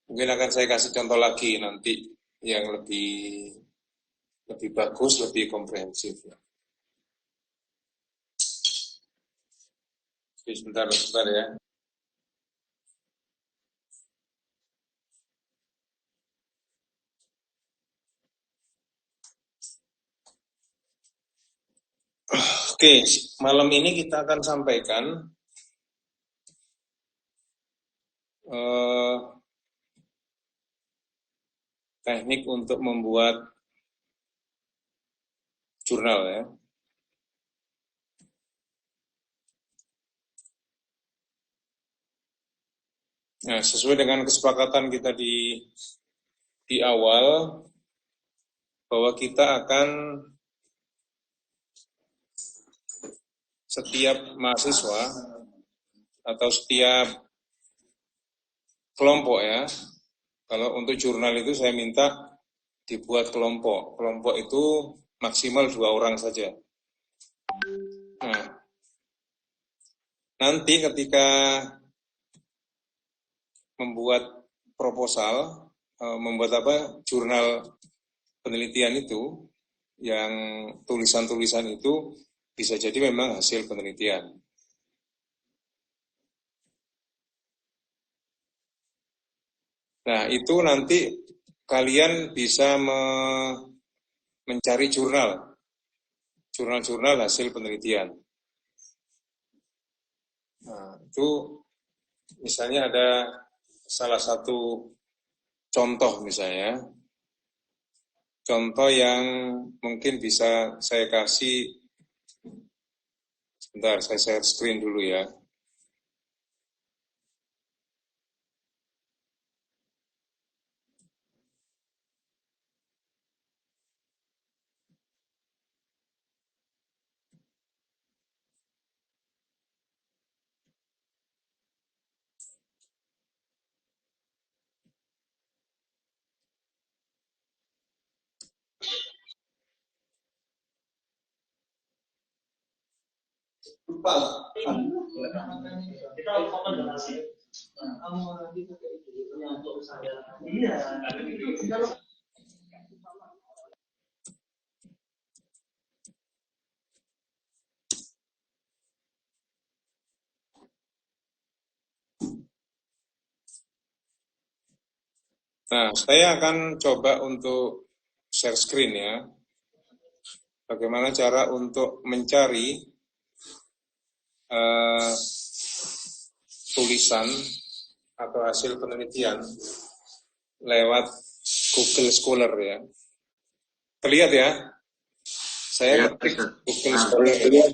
Mungkin akan saya kasih contoh lagi nanti yang lebih bagus, lebih komprehensif. Sebentar ya. Oke, malam ini kita akan sampaikan teknik untuk membuat jurnal ya. Nah, sesuai dengan kesepakatan kita di awal bahwa kita akan setiap mahasiswa atau setiap kelompok ya. Kalau untuk jurnal itu saya minta dibuat kelompok. Kelompok itu maksimal 2 orang saja. Nah, nanti ketika membuat proposal, membuat jurnal penelitian itu, yang tulisan-tulisan itu bisa jadi memang hasil penelitian. Nah, itu nanti kalian bisa mencari jurnal hasil penelitian. Nah, itu misalnya ada salah satu contoh misalnya, contoh yang mungkin bisa saya kasih, sebentar saya share screen dulu ya. Nah, saya akan coba untuk share screen ya. Bagaimana cara untuk mencari tulisan atau hasil penelitian lewat Google Scholar ya. Terlihat ya? Saya ketik Google Scholar ya.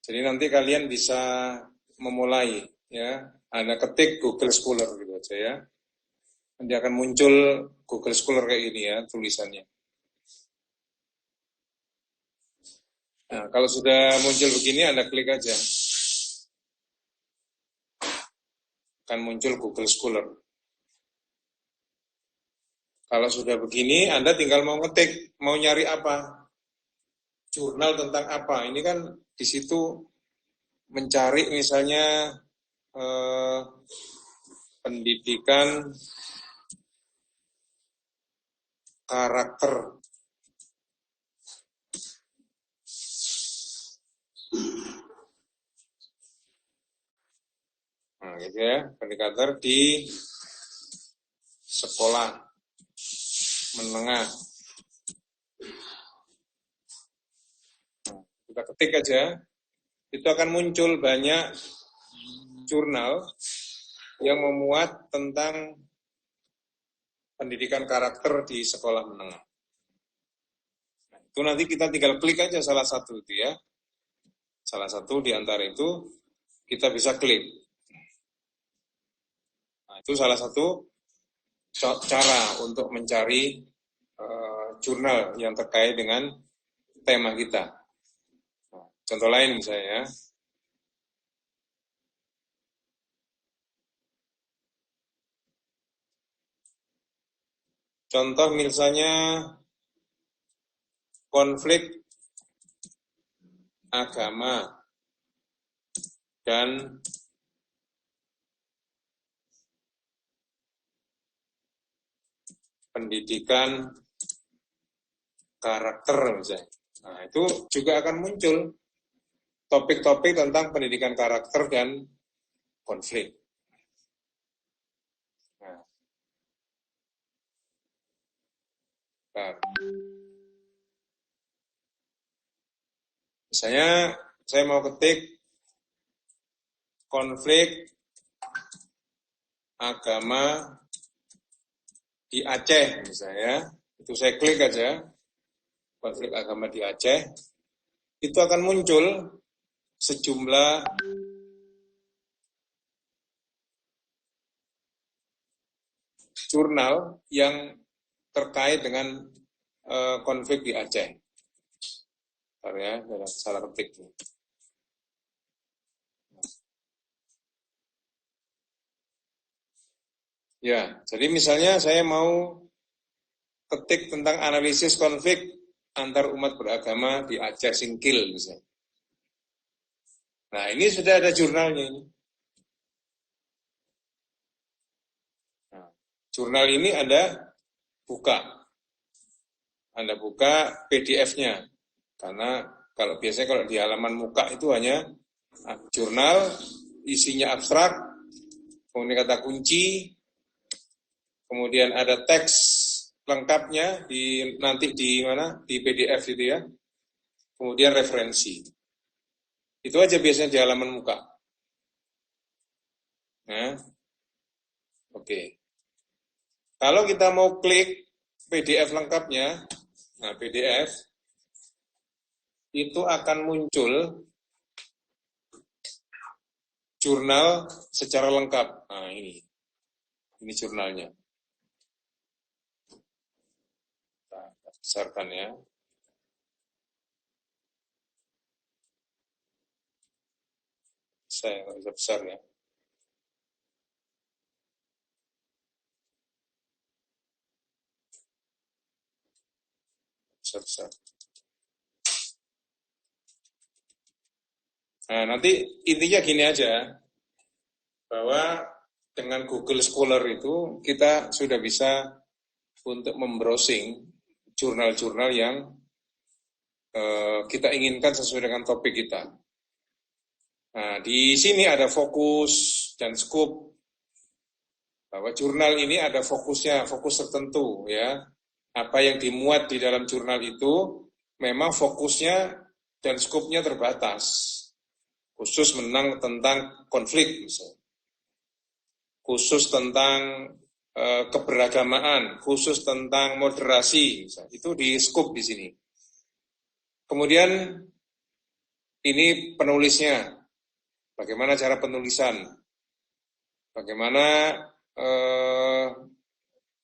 Jadi nanti kalian bisa memulai ya. Anda ketik Google Scholar gitu aja ya. Nanti akan muncul Google Scholar kayak gini ya tulisannya. Nah, kalau sudah muncul begini Anda klik aja. Akan muncul Google Scholar. Kalau sudah begini, Anda tinggal mau ngetik, mau nyari apa? Jurnal tentang apa? Ini kan di situ mencari misalnya pendidikan karakter. Nah, gitu ya, pendidikan di sekolah menengah. Nah, kita ketik aja, itu akan muncul banyak jurnal yang memuat tentang pendidikan karakter di sekolah menengah. Nah, itu nanti kita tinggal klik aja salah satu itu ya. Salah satu di antara itu kita bisa klik. Nah, itu salah satu cara untuk mencari jurnal yang terkait dengan tema kita. Nah, contoh lain misalnya, contoh misalnya konflik agama dan pendidikan karakter misalnya. Nah, itu juga akan muncul topik-topik tentang pendidikan karakter dan konflik. Nah, misalnya saya mau ketik konflik agama di Aceh misalnya, itu saya klik aja konflik agama di Aceh, itu akan muncul sejumlah jurnal yang terkait dengan konflik di Aceh. Bentar ya, salah ketik. Ya, jadi misalnya saya mau ketik tentang analisis konflik antar umat beragama di Aceh Singkil misalnya. Nah, ini sudah ada jurnalnya ini. Nah, jurnal ini Anda buka PDF-nya. Karena biasanya kalau di halaman muka itu hanya jurnal, isinya abstrak, kemudian kata kunci, kemudian ada teks lengkapnya nanti di PDF itu ya. Kemudian referensi. Itu aja biasanya di halaman muka. Nah, oke. Kalau kita mau klik PDF lengkapnya, nah PDF itu akan muncul jurnal secara lengkap. Nah, ini jurnalnya. Kita besarkan ya. Saya nggak bisa besar ya. Besar. Nah, nanti intinya gini aja, bahwa dengan Google Scholar itu kita sudah bisa untuk membrowsing jurnal-jurnal yang kita inginkan sesuai dengan topik kita. Nah, di sini ada fokus dan scope, bahwa jurnal ini ada fokusnya, fokus tertentu ya. Apa yang dimuat di dalam jurnal itu memang fokusnya dan scope-nya terbatas. Khusus tentang konflik misalnya. Khusus tentang keberagamaan, khusus tentang moderasi misalnya. Itu di scope di sini. Kemudian ini penulisnya. Bagaimana cara penulisan? Bagaimana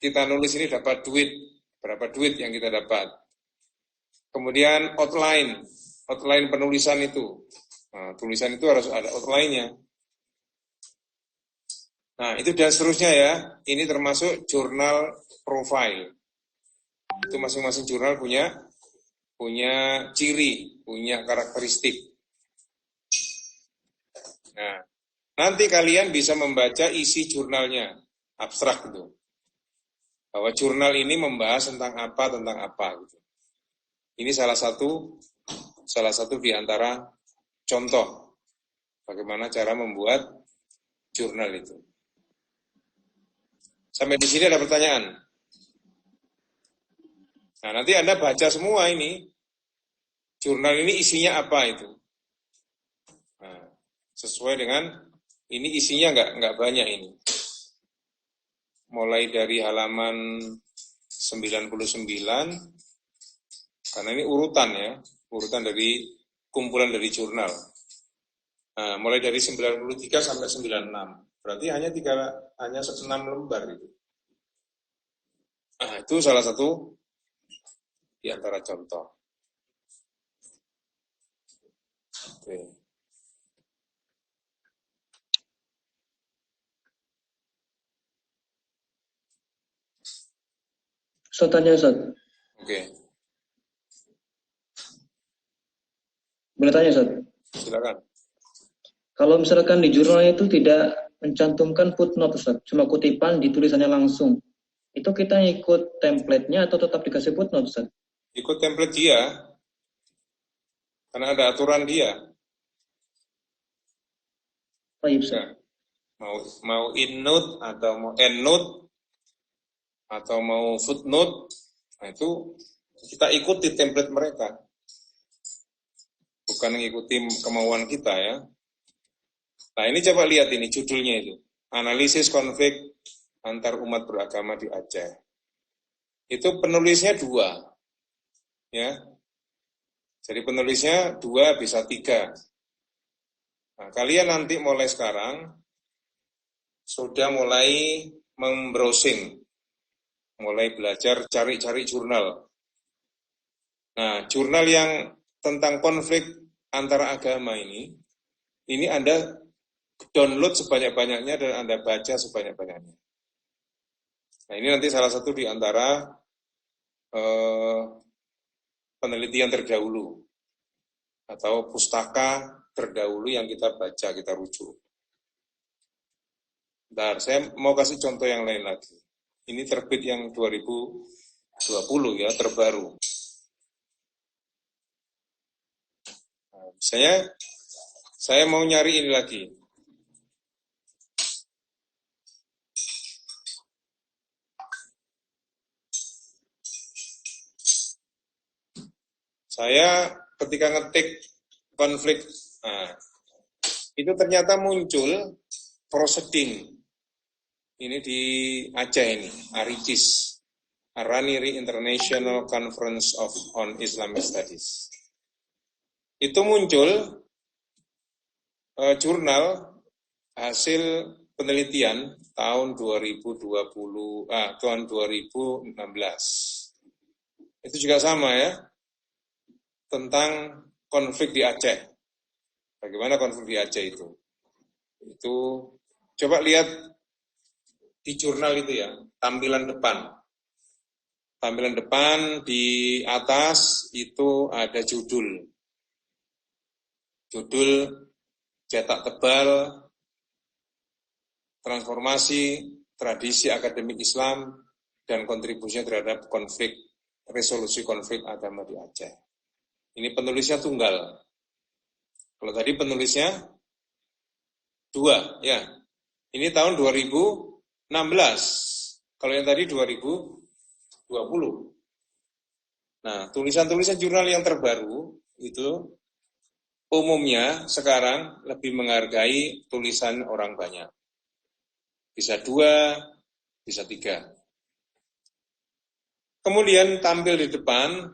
kita nulis ini dapat duit, berapa duit yang kita dapat. Kemudian outline penulisan itu. Nah, tulisan itu harus ada outline-nya. Nah, itu dan seterusnya ya. Ini termasuk jurnal profile. Itu masing-masing jurnal punya ciri, punya karakteristik. Nah, nanti kalian bisa membaca isi jurnalnya, abstrak itu. Bahwa jurnal ini membahas tentang apa gitu. Ini salah satu di antara contoh bagaimana cara membuat jurnal itu. Sampai di sini ada pertanyaan. Nah, nanti Anda baca semua ini. Jurnal ini isinya apa itu? Nah, sesuai dengan ini isinya nggak banyak ini. Mulai dari halaman 99, karena ini urutan dari kumpulan dari jurnal. Nah, mulai dari 93 sampai 96. Berarti hanya 6 lembar itu. Nah, itu salah satu di antara contoh. Oke. Ustaz tanya, Ustaz. Oke. Boleh tanya, Ustaz? Silakan. Kalau misalkan di jurnalnya itu tidak mencantumkan footnote, Ustaz, cuma kutipan di tulisannya langsung. Itu kita ikut template-nya atau tetap dikasih footnote, Ustaz? Ikut template dia, karena ada aturan dia. Oh iya, Ustaz. Nah, mau in-note atau mau end-note atau mau footnote, nah itu kita ikuti template mereka. Bukan mengikuti kemauan kita ya. Nah ini coba lihat ini judulnya itu. Analisis konflik antar umat beragama di Aceh. Itu penulisnya 2. Ya. Jadi penulisnya 2 bisa 3. Nah, kalian nanti mulai sekarang sudah mulai membrowsing, mulai belajar cari-cari jurnal. Nah, jurnal yang tentang konflik antara agama ini Anda download sebanyak-banyaknya dan Anda baca sebanyak-banyaknya. Nah, ini nanti salah satu di antara penelitian terdahulu atau pustaka terdahulu yang kita baca, kita rujuk. Bentar, saya mau kasih contoh yang lain lagi. Ini terbit yang 2020 ya, terbaru. Nah, saya mau nyari ini lagi. Saya ketika ngetik konflik, nah, itu ternyata muncul proceeding. Ini di Aceh ini, ARICIS, Araniri International Conference on Islamic Studies. Itu muncul jurnal hasil penelitian tahun 2016. Itu juga sama ya, tentang konflik di Aceh. Bagaimana konflik di Aceh itu? Itu coba lihat di jurnal itu ya, tampilan depan. Tampilan depan di atas itu ada judul. Judul cetak tebal, transformasi, tradisi akademik Islam, dan kontribusinya terhadap resolusi konflik agama di Aceh. Ini penulisnya tunggal. Kalau tadi penulisnya 2, ya. Ini tahun 2016. Kalau yang tadi 2020. Nah, tulisan-tulisan jurnal yang terbaru itu umumnya sekarang lebih menghargai tulisan orang banyak. Bisa 2, bisa 3. Kemudian tampil di depan,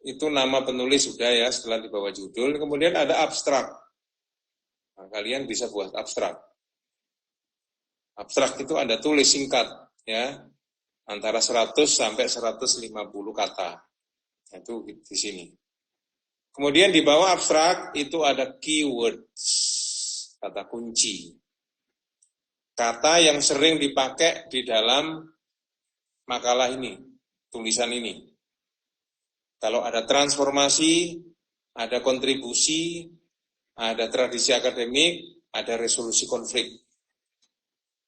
itu nama penulis sudah ya setelah di bawah judul. Kemudian ada abstrak. Nah, kalian bisa buat abstrak. Abstrak itu Anda tulis singkat ya, antara 100 sampai 150 kata. Itu di sini. Kemudian di bawah abstrak itu ada keywords, kata kunci. Kata yang sering dipakai di dalam makalah ini, tulisan ini. Kalau ada transformasi, ada kontribusi, ada tradisi akademik, ada resolusi konflik.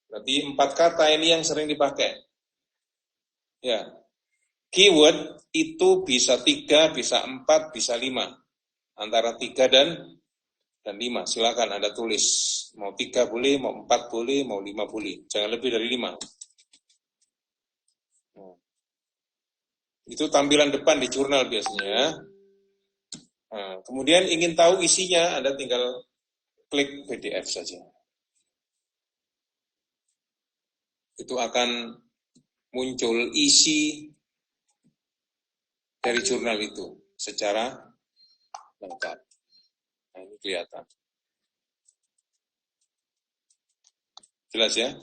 Berarti 4 kata ini yang sering dipakai. Ya. Keyword itu bisa 3, bisa 4, bisa 5. Antara 3 dan 5. Silakan Anda tulis. Mau 3 boleh, mau 4 boleh, mau 5 boleh. Jangan lebih dari 5. Itu tampilan depan di jurnal biasanya. Nah, kemudian ingin tahu isinya, Anda tinggal klik PDF saja. Itu akan muncul isi dari jurnal itu secara lengkap. Nah, ini kelihatan. Jelas ya?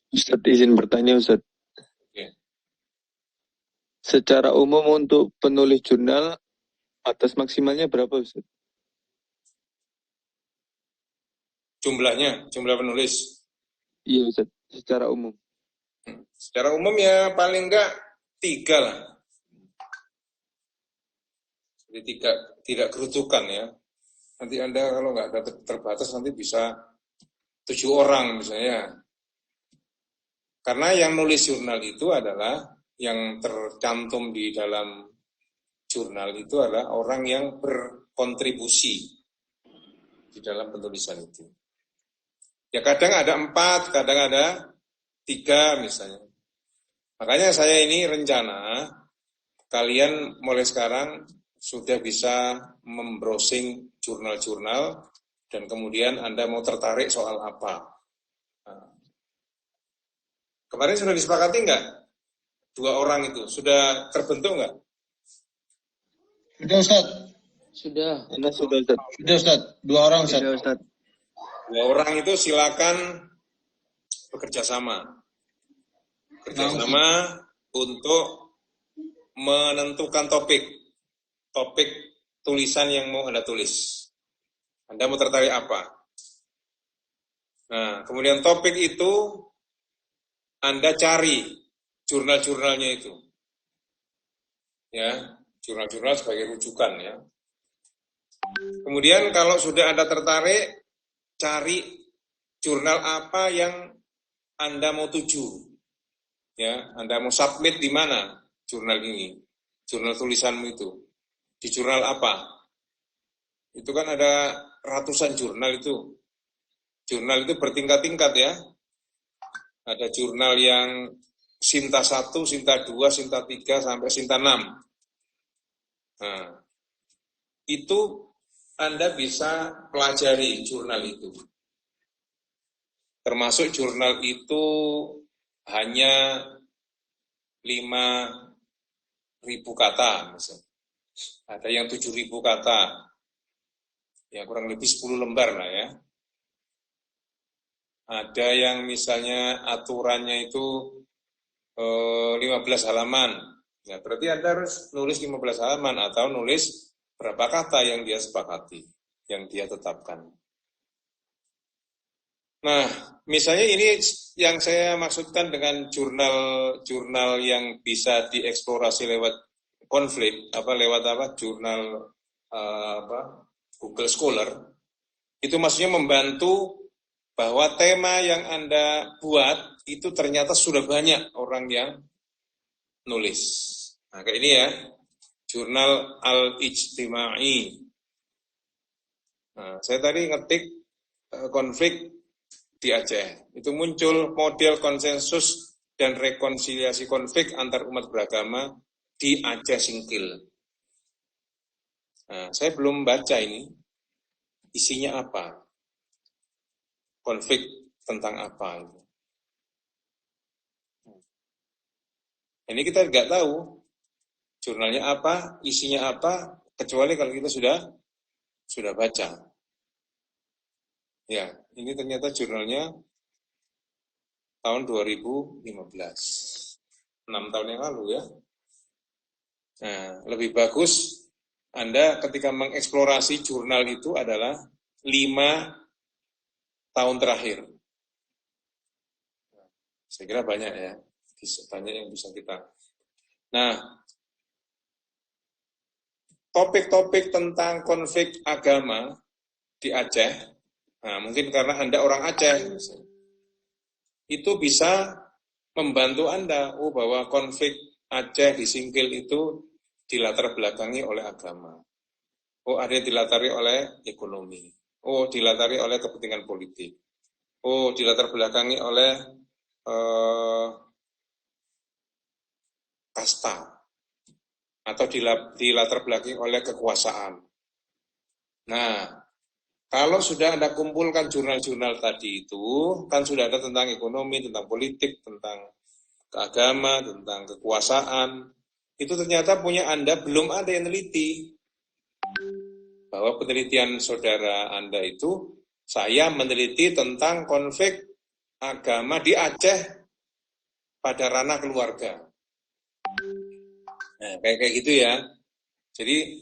Ustaz, izin bertanya, Ustaz. Oke. Secara umum untuk penulis jurnal, batas maksimalnya berapa, Ustaz? Jumlah penulis. Iya, Ustaz. Secara umum. Secara umum ya paling enggak 3 lah. Jadi tidak kerucukan ya. Nanti Anda kalau nggak ada terbatas nanti bisa 7 orang misalnya. Karena yang nulis jurnal itu adalah yang tercantum di dalam jurnal itu adalah orang yang berkontribusi di dalam penulisan itu. Ya kadang ada 4, kadang ada 3 misalnya. Makanya saya ini rencana kalian mulai sekarang sudah bisa membrowsing jurnal-jurnal dan kemudian Anda mau tertarik soal apa. Nah, kemarin sudah disepakati nggak? 2 orang itu sudah terbentuk nggak? Sudah Ustaz. Sudah. Sudah Ustaz. Sudah Ustaz. 2 orang Ustaz. Sudah Ustaz. 2 orang itu silakan bekerja sama. Bekerja sama untuk menentukan topik tulisan yang mau Anda tulis. Anda mau tertarik apa? Nah, kemudian topik itu Anda cari jurnal-jurnalnya itu. Ya, jurnal-jurnal sebagai rujukan ya. Kemudian kalau sudah Anda tertarik, cari jurnal apa yang Anda mau tuju. Ya, Anda mau submit di mana jurnal ini? Jurnal tulisanmu itu. Di jurnal apa? Itu kan ada ratusan jurnal itu. Jurnal itu bertingkat-tingkat ya. Ada jurnal yang Sinta 1, Sinta 2, Sinta 3, sampai Sinta 6. Nah, itu Anda bisa pelajari jurnal itu. Termasuk jurnal itu hanya 5.000 kata misalnya. Ada yang 7.000 kata. Ya kurang lebih 10 lembar lah ya. Ada yang misalnya aturannya itu 15 halaman. Ya, berarti Anda harus nulis 15 halaman atau nulis berapa kata yang dia sepakati, yang dia tetapkan. Nah, misalnya ini yang saya maksudkan dengan jurnal yang bisa dieksplorasi lewat konflik, jurnal Google Scholar, itu maksudnya membantu bahwa tema yang Anda buat itu ternyata sudah banyak orang yang nulis. Nah, kayak ini ya, jurnal Al-Ijtimai. Nah, saya tadi ngetik konflik di Aceh. Itu muncul model konsensus dan rekonsiliasi konflik antar umat beragama di Aceh Singkil. Nah, saya belum baca ini. Isinya apa? Konflik tentang apa? Ini kita nggak tahu jurnalnya apa, isinya apa, kecuali kalau kita sudah baca. Ya, ini ternyata jurnalnya tahun 2015. 6 tahun yang lalu ya. Nah, lebih bagus Anda ketika mengeksplorasi jurnal itu adalah 5 tahun terakhir. Saya kira banyak ya. Banyak yang bisa kita. Nah, topik-topik tentang konflik agama di Aceh, nah, mungkin karena Anda orang Aceh, itu bisa membantu Anda, bahwa konflik Aceh di Singkil itu dilatar belakangi oleh agama. Ada yang dilatari oleh ekonomi. Dilatari oleh kepentingan politik. Dilatar belakangi oleh kasta. Atau dilatar belakangi oleh kekuasaan. Nah, kalau sudah Anda kumpulkan jurnal-jurnal tadi itu, kan sudah ada tentang ekonomi, tentang politik, tentang keagama, tentang kekuasaan. Itu ternyata punya Anda belum ada yang neliti. Bahwa penelitian saudara Anda itu, saya meneliti tentang konflik agama di Aceh pada ranah keluarga. Nah, kayak gitu ya. Jadi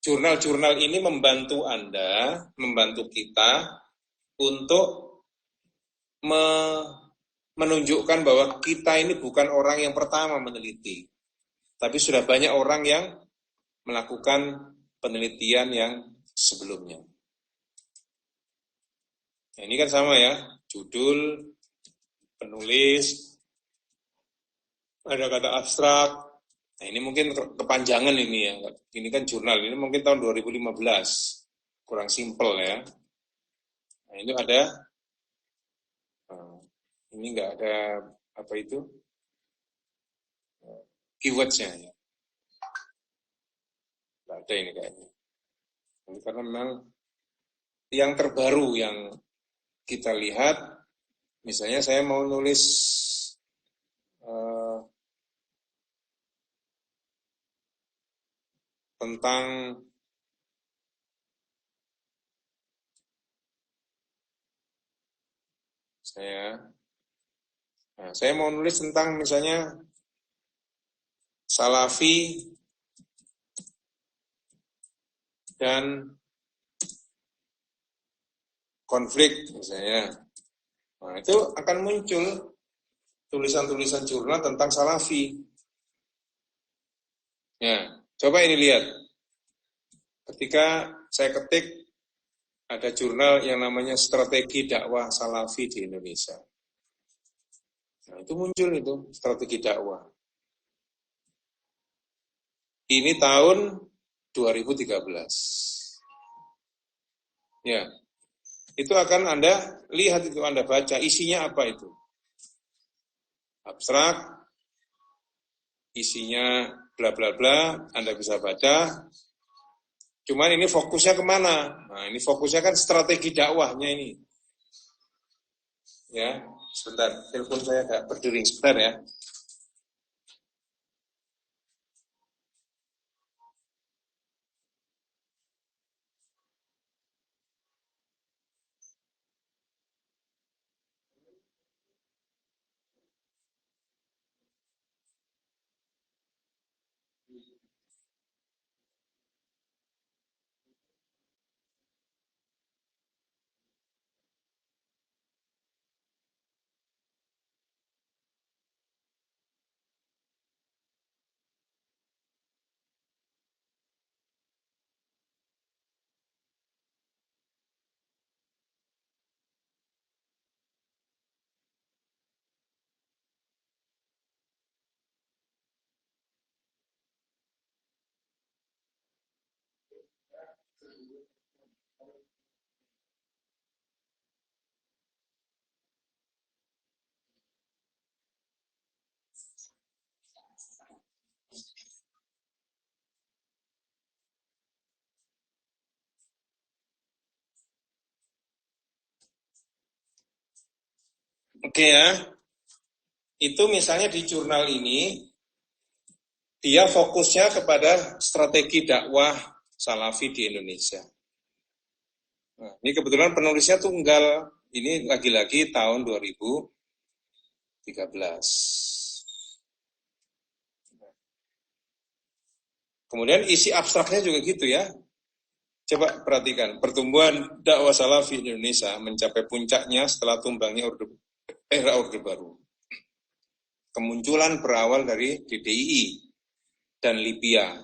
jurnal-jurnal ini membantu Anda, membantu kita untuk menunjukkan bahwa kita ini bukan orang yang pertama meneliti. Tapi sudah banyak orang yang melakukan penelitian yang sebelumnya. Nah, ini kan sama ya, judul, penulis, ada kata abstrak. Nah, ini mungkin kepanjangan ini ya. Ini kan jurnal, ini mungkin tahun 2015. Kurang simpel ya. Nah, ini ada, ini enggak ada apa itu, keywords-nya ya. Enggak ada ini kayaknya. Ini karena memang yang terbaru yang kita lihat, misalnya saya mau nulis tentang saya mau nulis tentang misalnya Salafi dan konflik misalnya. Nah, itu akan muncul tulisan-tulisan jurnal tentang Salafi. Ya, coba ini lihat. Ketika saya ketik ada jurnal yang namanya Strategi Dakwah Salafi di Indonesia. Nah, itu muncul itu, strategi dakwah. Ini tahun 2013. Ya, itu akan Anda lihat, itu Anda baca, isinya apa itu. Abstrak, isinya bla bla bla, Anda bisa baca. Cuman ini fokusnya kemana? Nah, ini fokusnya kan strategi dakwahnya ini. Ya, sebentar, telepon saya agak berdering, sebentar ya. Oke ya, itu misalnya di jurnal ini, dia fokusnya kepada strategi dakwah Salafi di Indonesia. Nah, ini kebetulan penulisnya tunggal, ini lagi-lagi tahun 2013. Kemudian isi abstraknya juga gitu ya. Coba perhatikan, pertumbuhan dakwah Salafi di Indonesia mencapai puncaknya setelah tumbangnya era Orde Baru. Kemunculan berawal dari DDII dan Libya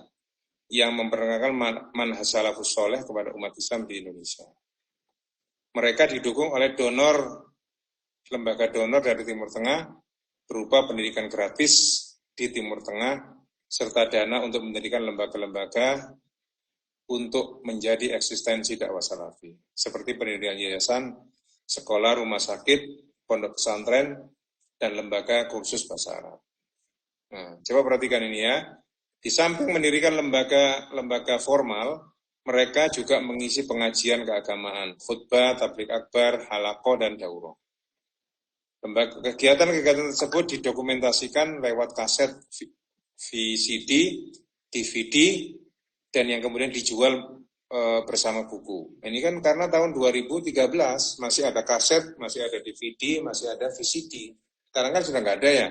yang memperkenalkan manhaj salafus soleh kepada umat Islam di Indonesia. Mereka didukung oleh lembaga donor dari Timur Tengah berupa pendidikan gratis di Timur Tengah serta dana untuk mendirikan lembaga-lembaga untuk menjadi eksistensi dakwah salafi, seperti pendidikan yayasan, sekolah, rumah sakit, pondok pesantren, dan lembaga kursus bahasa Arab. Nah, coba perhatikan ini ya. Di samping mendirikan lembaga formal, mereka juga mengisi pengajian keagamaan, khutbah, tabligh akbar, halaqah, dan daurah. Kegiatan-kegiatan tersebut didokumentasikan lewat kaset, VCD, DVD, dan yang kemudian dijual bersama buku. Ini kan karena tahun 2013 masih ada kaset, masih ada DVD, masih ada VCD. Sekarang kan sudah nggak ada ya.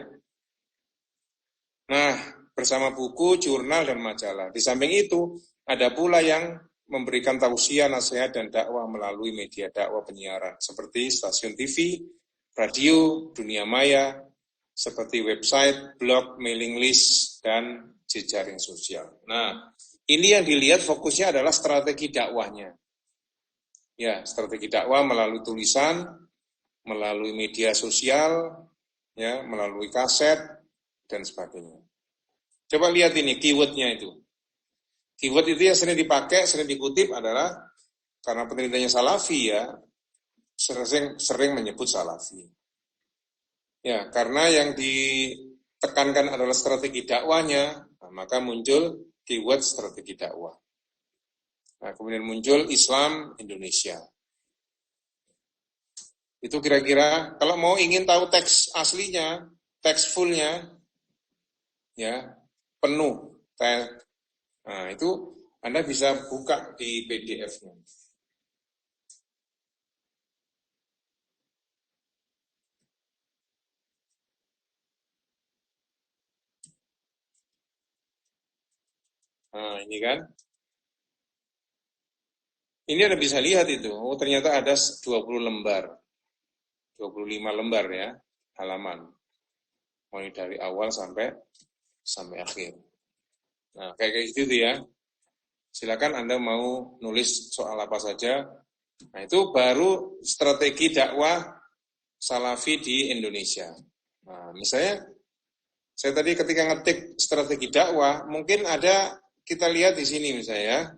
Nah, bersama buku, jurnal, dan majalah. Di samping itu, ada pula yang memberikan tausiah, nasihat, dan dakwah melalui media dakwah penyiaran, seperti stasiun TV, radio, dunia maya, seperti website, blog, mailing list, dan jejaring sosial. Nah, ini yang dilihat fokusnya adalah strategi dakwahnya. Ya, strategi dakwah melalui tulisan, melalui media sosial, ya, melalui kaset, dan sebagainya. Coba lihat ini, keywordnya itu. Keyword itu yang sering dipakai, sering dikutip adalah, karena penelitiannya Salafi ya, sering menyebut Salafi. Ya, karena yang ditekankan adalah strategi dakwahnya, nah, maka muncul keyword strategi dakwah. Nah, kemudian muncul Islam Indonesia. Itu kira-kira, kalau mau ingin tahu teks aslinya, teks fullnya, ya, penuh. Nah, itu Anda bisa buka di PDF-nya. Nah, ini kan. Ini Anda bisa lihat itu. Oh, ternyata ada 20 lembar. 25 lembar ya, halaman. Mulai dari awal sampai akhir. Nah, kayak gitu ya. Silakan Anda mau nulis soal apa saja. Nah, itu baru strategi dakwah Salafi di Indonesia. Nah, misalnya saya tadi ketika ngetik strategi dakwah, mungkin ada, kita lihat di sini misalnya.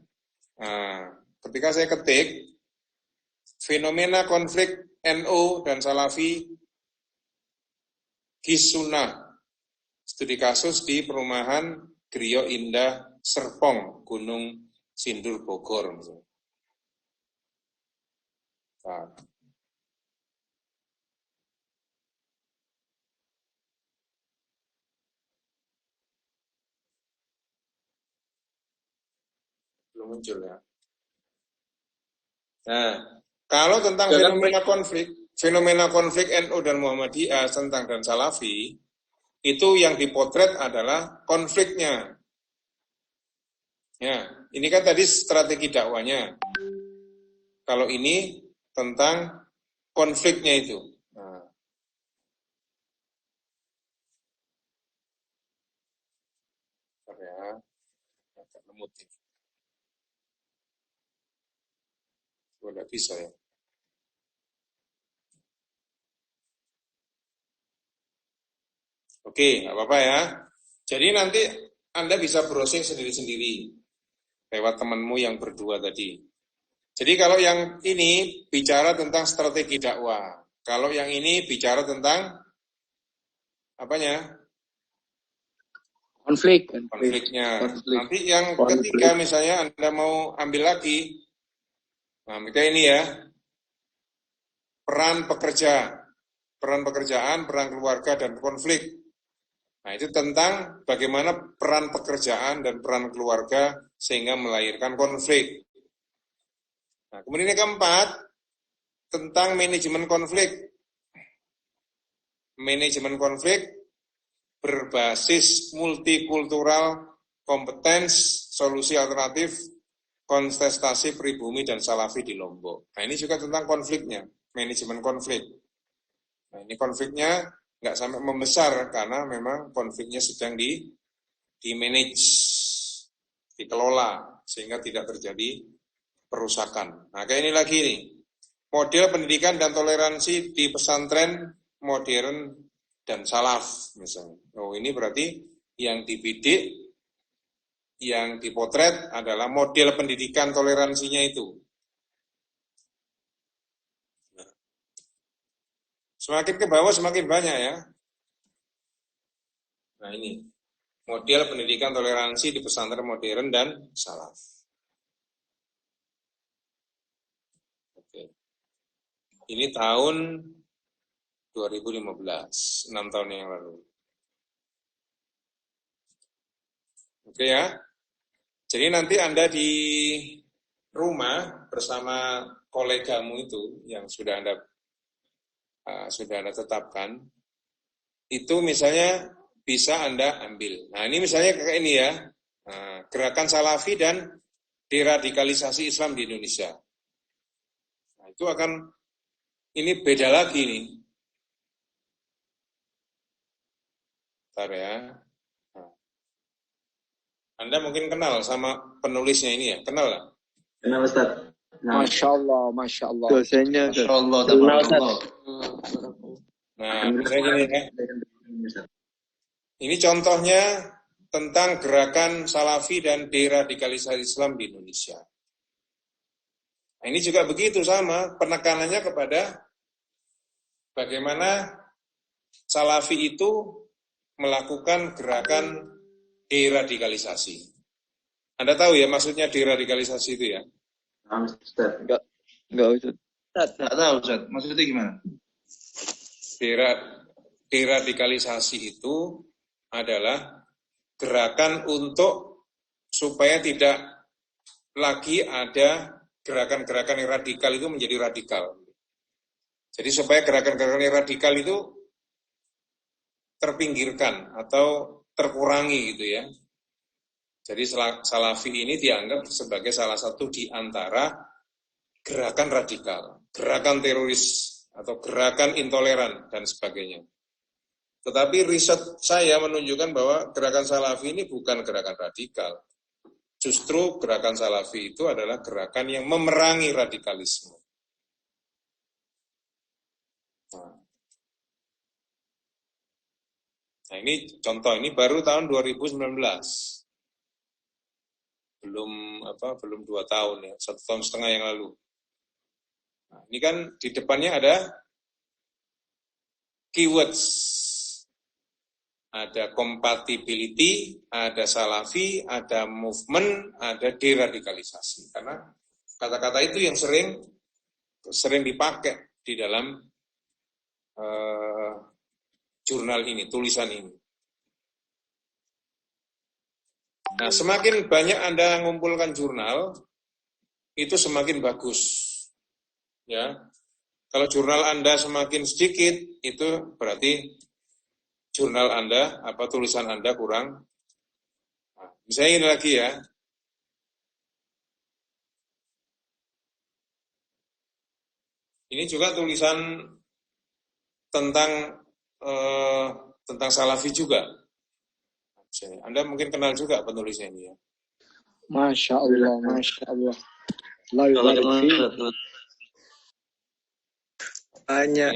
Nah, ketika saya ketik fenomena konflik NU dan Salafi Gisuna, studi kasus di perumahan Griyo Indah Serpong, Gunung Sindur Bogor. Nah, belum muncul ya. Nah, kalau tentang fenomena konflik NU dan Muhammadiyah tentang dan Salafi, itu yang dipotret adalah konfliknya. Ya, ini kan tadi strategi dakwanya. Kalau ini tentang konfliknya itu. Nah. Ya, agak lemut. Tidak bisa ya. Oke, nggak apa-apa ya. Jadi nanti Anda bisa browsing sendiri-sendiri lewat temanmu yang berdua tadi. Jadi kalau yang ini bicara tentang strategi dakwah. Kalau yang ini bicara tentang apanya? Konfliknya. Nanti yang ketiga misalnya Anda mau ambil lagi. Nah, kayak ini ya. Peran pekerjaan, peran keluarga, dan konflik. Nah, itu tentang bagaimana peran pekerjaan dan peran keluarga sehingga melahirkan konflik. Nah, kemudian yang keempat, tentang manajemen konflik. Manajemen konflik berbasis multikultural, kompetens, solusi alternatif, kontestasi pribumi dan Salafi di Lombok. Nah, ini juga tentang konfliknya, manajemen konflik. Nah, ini konfliknya nggak sampai membesar karena memang konfliknya sedang di-manage, dikelola sehingga tidak terjadi perusakan. Nah, kayak ini lagi nih. Model pendidikan dan toleransi di pesantren modern dan salaf misalnya. Oh, ini berarti yang dibidik, yang dipotret adalah model pendidikan toleransinya itu. Semakin ke bawah semakin banyak ya. Nah, ini model pendidikan toleransi di pesantren modern dan salaf. Oke. Ini tahun 2015, 6 tahun yang lalu. Oke ya. Jadi nanti Anda di rumah bersama kolegamu itu yang sudah Anda tetapkan, itu misalnya bisa Anda ambil. Nah, ini misalnya kayak ini ya, gerakan Salafi dan deradikalisasi Islam di Indonesia. Nah, itu akan, ini beda lagi nih. Bentar ya. Anda mungkin kenal sama penulisnya ini ya, kenal nggak? Kenal Ustaz. Nah, Masya Allah, Masya Allah. Dosennya Ustaz. Masya Allah, Kenal, Ustaz. tabarakallah. Nah, misalnya gini ya, Ustaz. ini contohnya tentang gerakan Salafi dan deradikalisasi Islam di Indonesia. Nah, ini juga begitu sama, penekanannya kepada bagaimana Salafi itu melakukan gerakan deradikalisasi. Anda tahu ya maksudnya deradikalisasi itu ya? Nah, Ustaz. Enggak Ustaz. Nggak tahu Ustaz. Maksudnya gimana? Deradikalisasi itu adalah gerakan untuk supaya tidak lagi ada gerakan-gerakan yang radikal itu menjadi radikal. Jadi supaya gerakan-gerakan yang radikal itu terpinggirkan atau terkurangi gitu ya. Jadi Salafi ini dianggap sebagai salah satu di antara gerakan radikal, gerakan teroris atau gerakan intoleran dan sebagainya. Tetapi riset saya menunjukkan bahwa gerakan Salafi ini bukan gerakan radikal. Justru gerakan Salafi itu adalah gerakan yang memerangi radikalisme. Nah ini contoh, ini baru tahun 2019. Belum 2 tahun ya, 1,5 tahun yang lalu. Nah, ini kan di depannya ada keywords. Ada compatibility, ada Salafi, ada movement, ada deradikalisasi. Karena kata-kata itu yang sering dipakai di dalam jurnal ini, tulisan ini. Nah, semakin banyak Anda mengumpulkan jurnal, itu semakin bagus. Ya, kalau jurnal Anda semakin sedikit, itu berarti jurnal Anda, tulisan Anda kurang. Nah, misalnya ini lagi ya. Ini juga tulisan tentang Salafi juga. Anda mungkin kenal juga penulisnya ini ya. Masya Allah, Masya Allah. La yubarik fi. Banyak.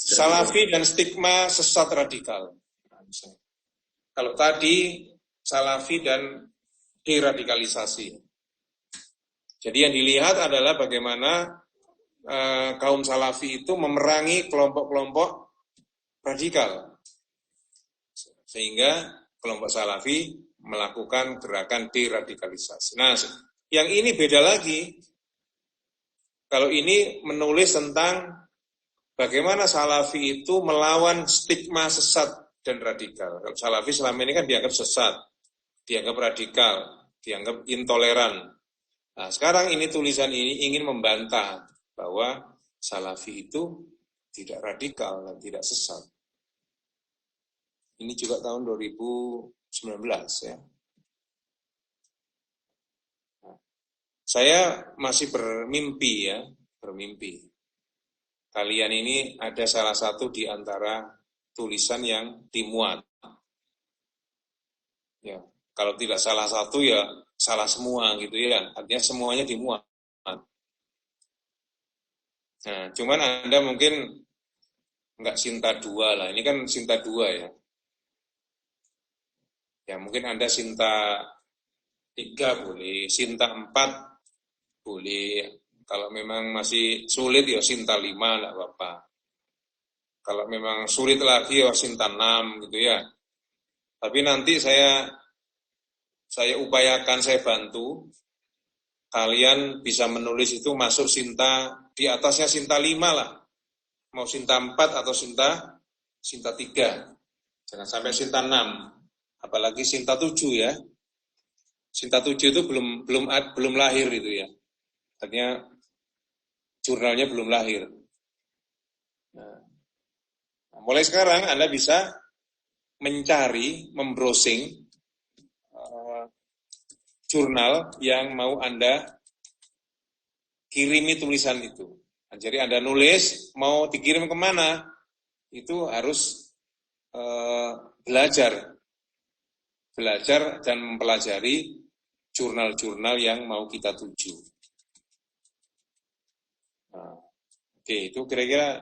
Salafi dan stigma sesat radikal. Kalau tadi Salafi dan deradikalisasi. Jadi yang dilihat adalah bagaimana kaum Salafi itu memerangi kelompok-kelompok radikal. Sehingga kelompok Salafi melakukan gerakan deradikalisasi. Nah, yang ini beda lagi. Kalau ini menulis tentang bagaimana Salafi itu melawan stigma sesat dan radikal. Kalau Salafi selama ini kan dianggap sesat, dianggap radikal, dianggap intoleran. Nah, sekarang ini tulisan ini ingin membantah bahwa Salafi itu tidak radikal dan tidak sesat. Ini juga tahun 2019 ya. Saya masih bermimpi. Kalian ini ada salah satu di antara tulisan yang dimuat. Ya, kalau tidak salah satu ya salah semua gitu ya. Artinya semuanya dimuat. Nah, cuman Anda mungkin nggak Sinta 2 lah. Ini kan Sinta 2 ya. Ya mungkin Anda Sinta 3 boleh, Sinta 4 boleh. Kalau memang masih sulit ya Sinta 5 enggak apa-apa. Kalau memang sulit lagi ya Sinta 6 gitu ya. Tapi nanti saya upayakan, saya bantu kalian bisa menulis itu masuk Sinta di atasnya Sinta 5 lah. Mau Sinta 4 atau Sinta 3. Jangan sampai Sinta 6. Apalagi Sinta 7 ya. Sinta 7 itu belum lahir itu ya. Artinya jurnalnya belum lahir. Nah, mulai sekarang Anda bisa mencari, membrowsing jurnal yang mau Anda kirimi tulisan itu. Nah, jadi Anda nulis, mau dikirim kemana, itu harus belajar. belajar dan mempelajari jurnal-jurnal yang mau kita tuju. Nah, oke, itu kira-kira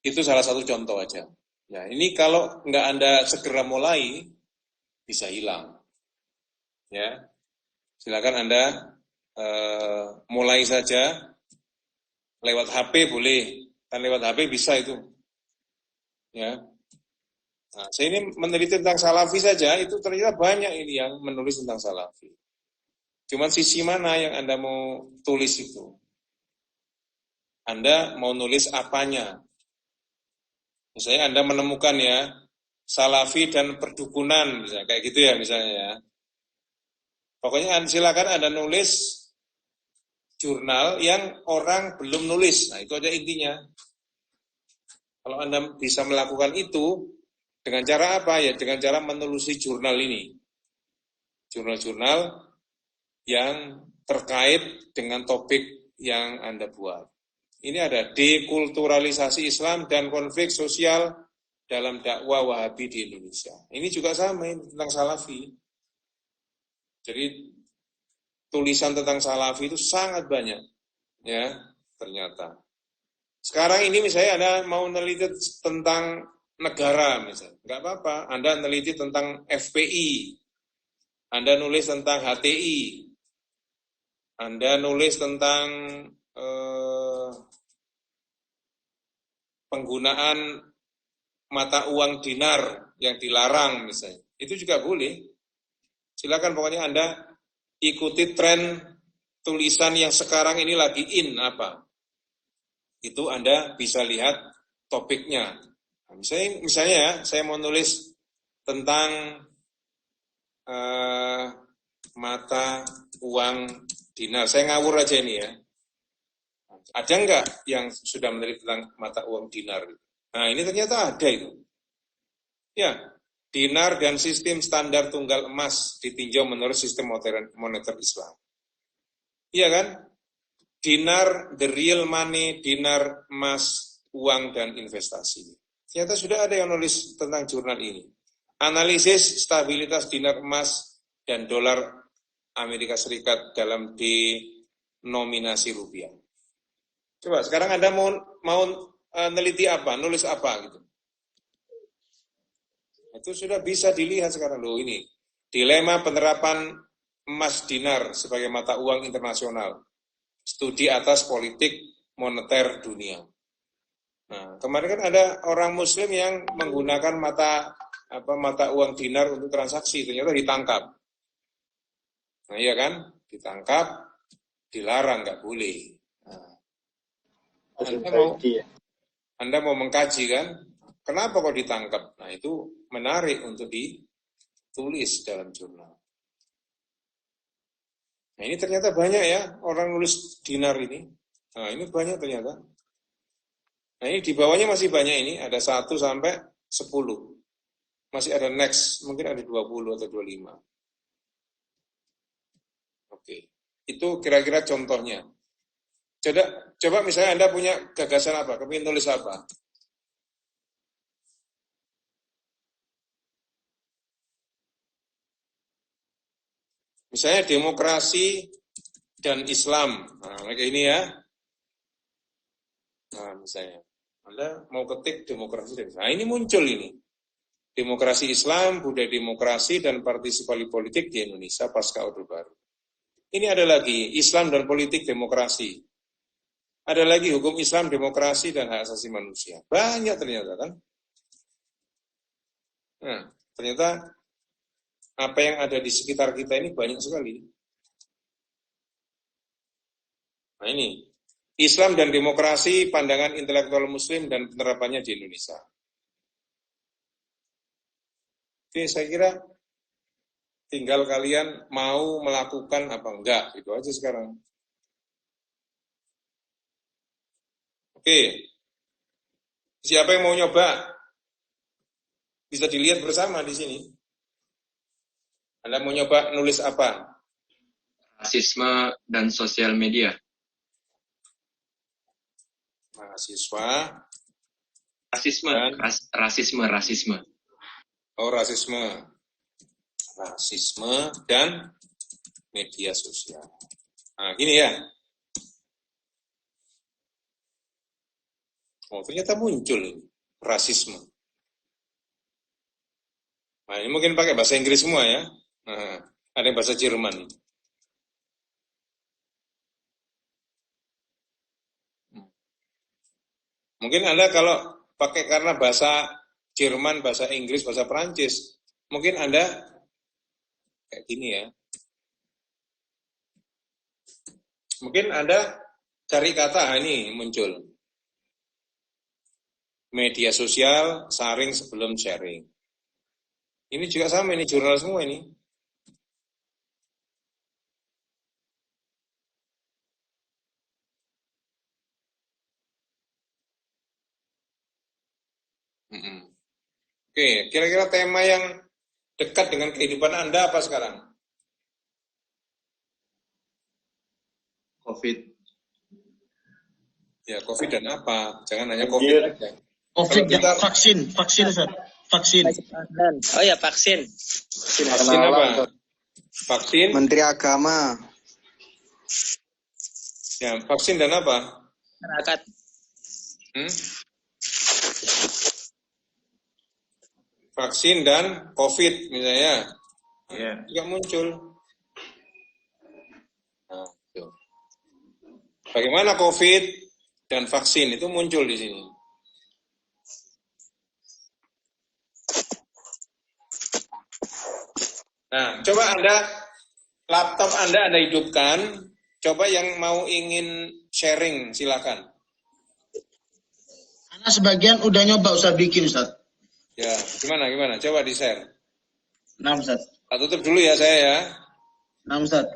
itu salah satu contoh aja. Ya, ini kalau nggak Anda segera mulai, bisa hilang. Ya, silakan Anda mulai saja lewat HP boleh, kan lewat HP bisa itu. Ya, nah, saya ini meneliti tentang Salafi saja, itu ternyata banyak ini yang menulis tentang Salafi. Cuman sisi mana yang Anda mau tulis itu? Anda mau nulis apanya? Misalnya Anda menemukan ya, Salafi dan perdukunan, misalnya kayak gitu ya misalnya ya. Pokoknya silakan Anda nulis jurnal yang orang belum nulis. Nah, itu aja intinya. Kalau Anda bisa melakukan itu, dengan cara apa? Ya, dengan cara menelusuri jurnal ini. Jurnal-jurnal yang terkait dengan topik yang Anda buat. Ini ada dekulturalisasi Islam dan konflik sosial dalam dakwah Wahabi di Indonesia. Ini juga sama, ini tentang Salafi. Jadi tulisan tentang Salafi itu sangat banyak, ya ternyata. Sekarang ini misalnya Anda mau meneliti tentang negara misalnya, nggak apa-apa. Anda meneliti tentang FPI, Anda nulis tentang HTI, Anda nulis tentang penggunaan mata uang dinar yang dilarang misalnya. Itu juga boleh. Silakan pokoknya Anda ikuti tren tulisan yang sekarang ini lagi in apa. Itu Anda bisa lihat topiknya. Nah, misalnya ya, saya mau nulis tentang mata uang dinar. Saya ngawur aja ini ya. Ada nggak yang sudah meneliti tentang mata uang dinar? Nah, ini ternyata ada itu. Ya, dinar dan sistem standar tunggal emas ditinjau menurut sistem moneter Islam. Iya kan? Dinar, the real money, dinar, emas, uang, dan investasi. Ternyata sudah ada yang nulis tentang jurnal ini. Analisis stabilitas dinar emas dan dolar Amerika Serikat dalam denominasi rupiah. Coba sekarang Anda mau neliti apa, nulis apa gitu. Itu sudah bisa dilihat sekarang loh ini. Dilema penerapan emas dinar sebagai mata uang internasional. Studi atas politik moneter dunia. Nah, kemarin kan ada orang Muslim yang menggunakan mata uang dinar untuk transaksi, ternyata ditangkap. Nah, iya kan? Ditangkap, dilarang, nggak boleh. Nah, Anda mau mengkaji kan? Kenapa kok ditangkap? Nah, itu menarik untuk ditulis dalam jurnal. Nah, ini ternyata banyak ya orang nulis dinar ini. Nah, ini banyak ternyata. Nah, ini di bawahnya masih banyak ini, ada 1 sampai 10. Masih ada next, mungkin ada 20 atau 25. Oke. Itu kira-kira contohnya. Coba misalnya Anda punya gagasan apa, kepingin tulis apa? Misalnya demokrasi dan Islam. Nah, kayak ini ya. Nah, misalnya Anda mau ketik demokrasi dan Islam. Nah, ini muncul ini. Demokrasi Islam, budaya demokrasi, dan partisipasi politik di Indonesia pasca Orde Baru. Ini ada lagi, Islam dan politik demokrasi. Ada lagi hukum Islam, demokrasi, dan hak asasi manusia. Banyak ternyata kan. Nah, ternyata apa yang ada di sekitar kita ini banyak sekali. Nah ini, Islam dan demokrasi, pandangan intelektual Muslim dan penerapannya di Indonesia. Oke, saya kira tinggal kalian mau melakukan apa enggak, itu aja sekarang. Oke, siapa yang mau nyoba? Bisa dilihat bersama di sini. Anda mau nyoba nulis apa? Rasisme dan sosial media. Mahasiswa. Rasisme. Oh, rasisme. Rasisme dan media sosial. Nah, gini ya. Oh, ternyata muncul rasisme. Nah, ini mungkin pakai bahasa Inggris semua ya. Nah, ada yang bahasa Jerman. Mungkin Anda kalau pakai karena bahasa Jerman, bahasa Inggris, bahasa Perancis, mungkin Anda kayak gini ya. Mungkin Anda cari kata ini muncul. Media sosial, saring sebelum sharing. Ini juga sama, ini jurnal semua ini. Oke, kira-kira tema yang dekat dengan kehidupan Anda apa sekarang? COVID. Ya, COVID dan apa? Jangan hanya COVID aja. COVID Kalau kita- dan vaksin Ustaz. Vaksin. Oh ya, vaksin. Vaksin apa? Vaksin? Menteri Agama. Ya, vaksin dan apa? Masyarakat. Vaksin dan COVID misalnya. Ya. Juga muncul. Nah, itu. Bagaimana COVID dan vaksin itu muncul di sini? Nah, coba laptop Anda hidupkan. Coba yang mau ingin sharing, silakan. Karena sebagian udah nyoba Ustaz bikin Ustaz. Ya, gimana? Coba di-share. Nah Ustaz. Tutup dulu ya saya ya. Nah Ustaz.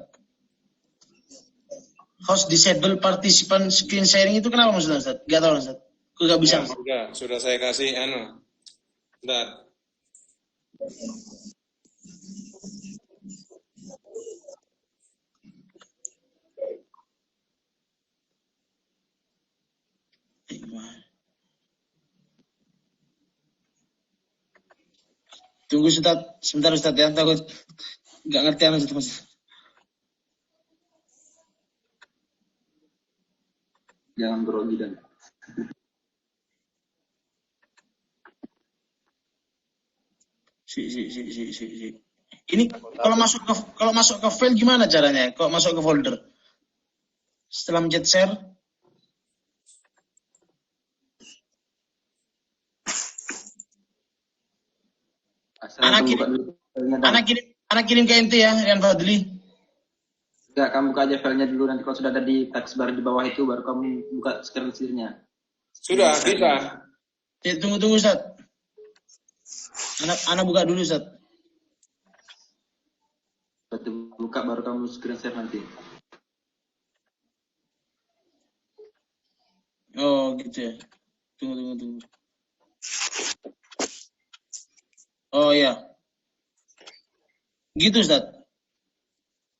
Host disable participant screen sharing itu kenapa maksudnya Ustaz? Gak tahu Ustaz. Kok gak bisa Ustaz? Sudah saya kasih Bentar. Tunggu Ustaz, sebentar Ustaz ya, takut gak ngerti Ustaz Mas. Jangan grogi dan. Si. Ini kalau masuk ke file gimana caranya? Kalau masuk ke folder? Setelah mencet share? Anak kirim ke ente ya, Rian Fadli. Enggak, kamu buka aja filenya dulu, nanti kalau sudah ada di taskbar di bawah itu baru kamu buka screen share-nya. Sudah, bisa. Tunggu Ustaz. Anak buka dulu Ustaz. Buka baru kamu screen share nanti. Oh gitu ya. Tunggu. Oh iya. Gitu Ustaz.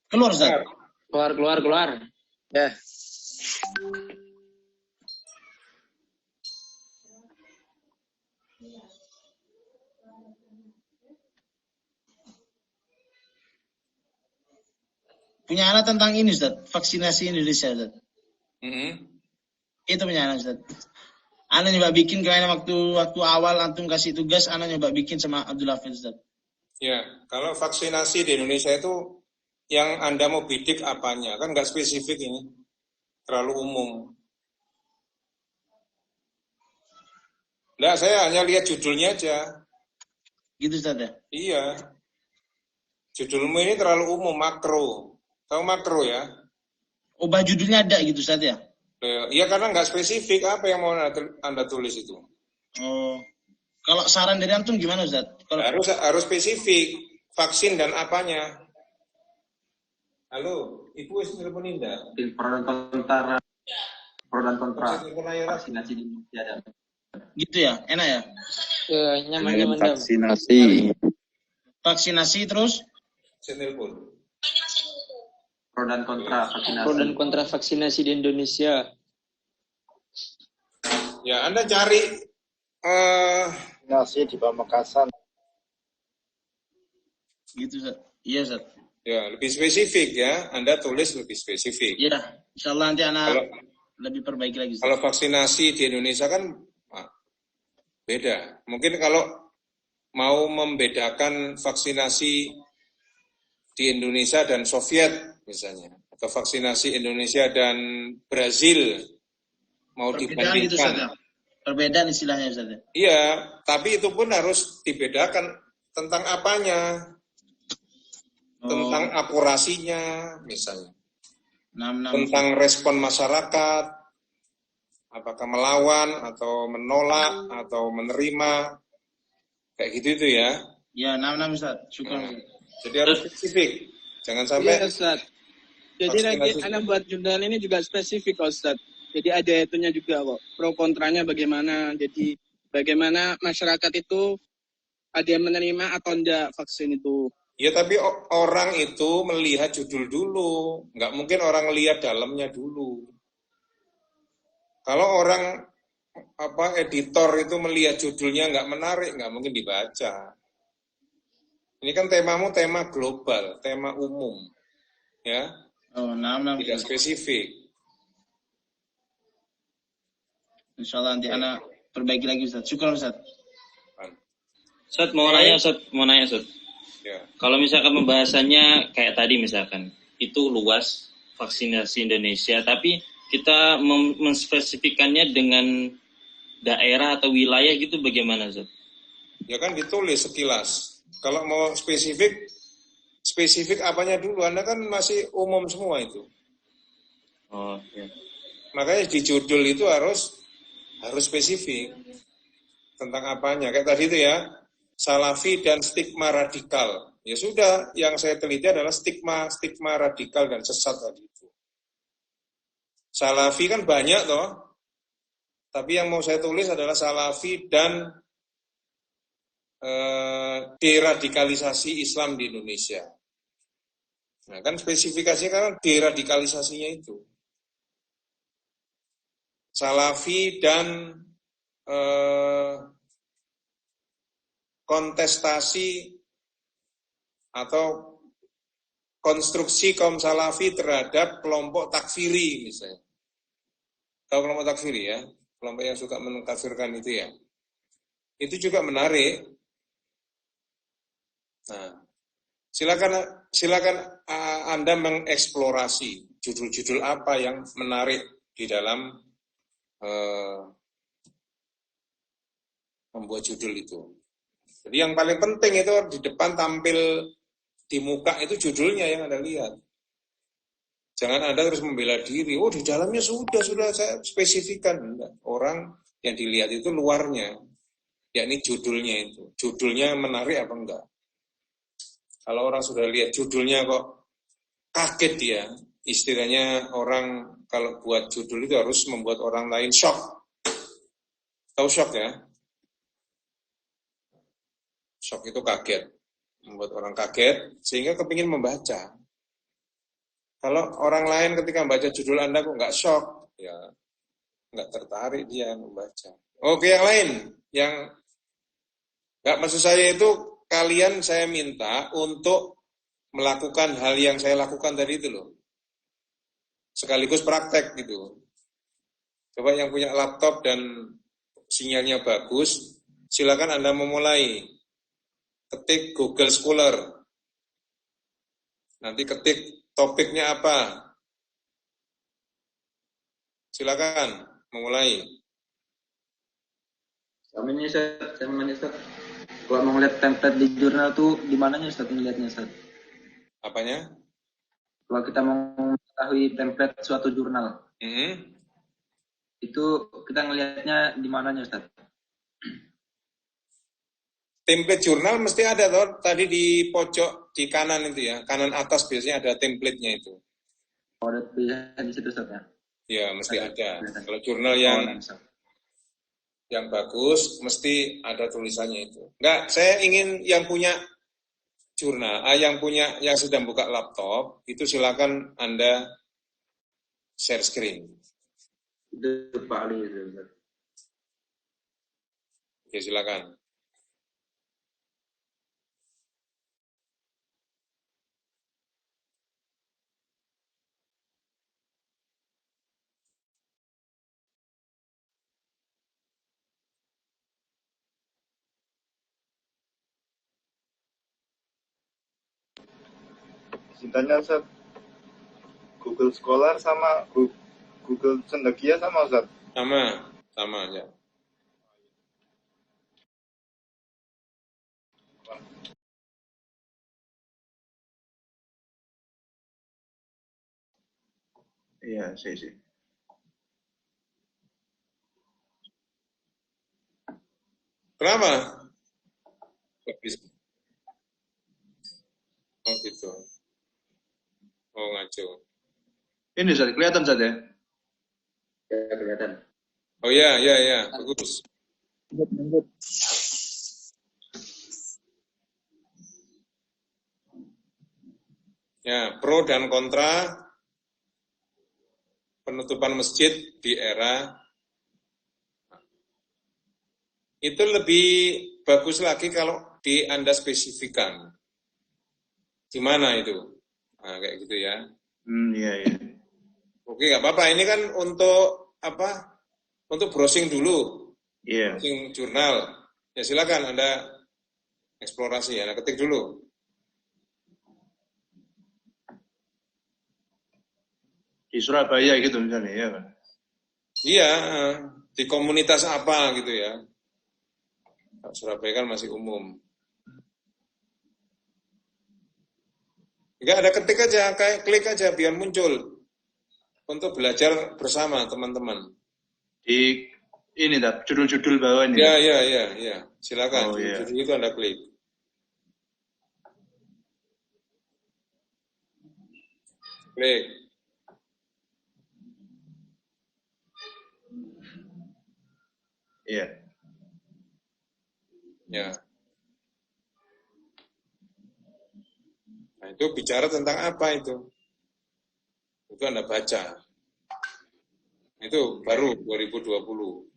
Keluar Ustaz. Keluar. Ya. Punya anak tentang ini Ustaz, vaksinasi Indonesia Ustaz. Itu punya anak Ustaz. Ana nyoba bikin kayaknya waktu awal antum kasih tugas, Ana nyoba bikin sama Abdul Hafiz Ustaz. Ya, kalau vaksinasi di Indonesia itu yang Anda mau bidik apanya? Kan nggak spesifik ini. Terlalu umum. Nggak, saya hanya lihat judulnya aja. Gitu Ustaz ya? Iya. Judulmu ini terlalu umum, makro. Tahu makro ya? Ubah judulnya ada gitu Ustaz ya? Iya, karena nggak spesifik. Apa yang mau Anda tulis itu? Oh. Kalau saran dari antum gimana Ustaz? Harus spesifik. Vaksin dan apanya. Halo, Ibu telepon Indah. Pro dan kontra vaksinasi di Indonesia. Gitu ya? Enak ya? Nyaman. Vaksinasi terus? Saya telepon. Pro dan kontra vaksinasi di Indonesia. Ya, Anda cari Nasi di Pamekasan. Gitu Ustaz. Iya Ustaz. Ya, lebih spesifik ya. Anda tulis lebih spesifik. Iya, insyaallah nanti anak Kalau lebih perbaiki lagi Ustaz. kalau vaksinasi di Indonesia kan beda. Mungkin kalau mau membedakan vaksinasi di Indonesia dan Soviet misalnya, atau vaksinasi Indonesia dan Brazil mau Perbedaan gitu Ustaz. dibandingkan. Perbedaan istilahnya Ustaz. Iya, tapi itu pun harus dibedakan tentang apanya, tentang akurasinya misalnya, tentang respon masyarakat, apakah melawan atau menolak atau menerima, kayak gitu itu ya. Ya, 6 Ustaz. Syukur. Jadi harus spesifik, jangan sampai. Iya Ustaz. Jadi lagi anak buat jurnal ini juga spesifik Ustaz. Jadi ada itunya juga kok, pro kontranya bagaimana. Jadi bagaimana masyarakat itu ada yang menerima atau enggak vaksin itu. Ya tapi orang itu melihat judul dulu, nggak mungkin orang lihat dalamnya dulu. Kalau orang editor itu melihat judulnya nggak menarik, nggak mungkin dibaca. Ini kan temamu tema global, tema umum, ya, tidak spesifik. Insyaallah nanti anak perbaiki lagi Ustaz. Syukur Ustaz. Ustaz mau nanya Ustaz. Ya. Kalau misalkan pembahasannya kayak tadi misalkan, itu luas vaksinasi Indonesia, tapi kita menspesifikannya dengan daerah atau wilayah gitu bagaimana Ustaz? Ya kan ditulis sekilas. Kalau mau spesifik apanya dulu, Anda kan masih umum semua itu. Oh, ya. Makanya di judul itu harus spesifik tentang apanya. Kayak tadi itu ya, Salafi dan stigma radikal. Ya sudah, yang saya teliti adalah stigma radikal dan sesat tadi itu. Salafi kan banyak toh, tapi yang mau saya tulis adalah Salafi dan deradikalisasi Islam di Indonesia. Nah kan spesifikasinya kan deradikalisasinya itu. Salafi dan kontestasi atau konstruksi kaum Salafi terhadap kelompok takfiri misalnya. Tahu kelompok takfiri ya? Kelompok yang suka mengkafirkan itu ya. Itu juga menarik. Nah, silakan Anda mengeksplorasi judul-judul apa yang menarik di dalam membuat judul itu. Jadi yang paling penting itu di depan tampil di muka itu judulnya yang Anda lihat. Jangan Anda terus membela diri. Oh di dalamnya sudah saya spesifikan. Enggak. Orang yang dilihat itu luarnya, yakni judulnya itu. Judulnya menarik apa enggak? Kalau orang sudah lihat judulnya kok kaget dia, istilahnya orang kalau buat judul itu harus membuat orang lain shock. Tahu shock ya? Shock itu kaget, membuat orang kaget sehingga kepingin membaca. Kalau orang lain ketika membaca judul Anda kok nggak shock, ya nggak tertarik dia membaca. Oke, yang lain, yang nggak maksud saya itu kalian saya minta untuk melakukan hal yang saya lakukan tadi itu loh. Sekaligus praktek gitu. Coba yang punya laptop dan sinyalnya bagus, silakan Anda memulai. Ketik Google Scholar. Nanti ketik topiknya apa. Silakan memulai. Sama ini Ustaz, kalau mau ngeliat template di jurnal tuh di mananya Ustaz ngeliatnya Ustaz? Apanya? Kalau kita mau mengetahui template suatu jurnal, itu kita ngelihatnya di mananya Ustaz? Template jurnal mesti ada toh, tadi di pojok di kanan itu ya, kanan atas biasanya ada template-nya itu. Oh, ada di situ Ustaz ya? Ya, mesti ada. Kalau jurnal yang bagus mesti ada tulisannya itu. Enggak, saya ingin yang punya jurnal, yang sedang buka laptop itu silakan Anda share screen. Itu Pak Ali Ustaz. Oke, silakan. Cintanya Ustaz, Google Scholar sama Google Cendekia sama Ustaz? Sama ya. Iya, sih. Kenapa? Kok bisa? Oh gitu. Oh ngaco. Ini Ustaz, kelihatan Ustaz ya? Ya, kelihatan. Oh ya, bagus. Ya, pro dan kontra penutupan masjid di era itu lebih bagus lagi kalau Anda spesifikkan di mana itu. Nah, kayak gitu ya. Iya. Oke, nggak apa-apa. Ini kan untuk apa? Untuk browsing dulu. Iya. Browsing jurnal. Ya silakan Anda eksplorasi, Anda ketik dulu. Di Surabaya gitu misalnya ya kan? Iya, di komunitas apa gitu ya. Surabaya kan masih umum. Enggak ada, ketik aja, kayak klik aja biar muncul. Untuk belajar bersama teman-teman. Di ini judul-judul bawah ini. Ya. Silakan. Judul itu Anda klik. Klik. Iya. Ya. Nah, itu bicara tentang apa itu? Itu Anda baca. Itu baru 2020.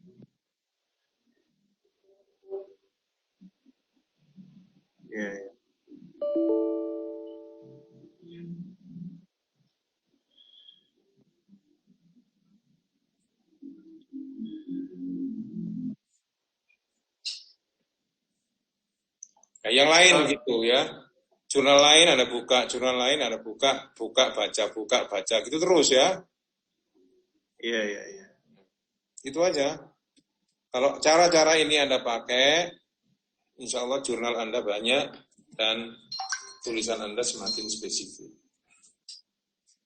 Iya. Nah, yang lain gitu ya. Jurnal lain Anda buka, baca, gitu terus ya. Iya. Itu aja. Kalau cara-cara ini Anda pakai, insya Allah jurnal Anda banyak dan tulisan Anda semakin spesifik.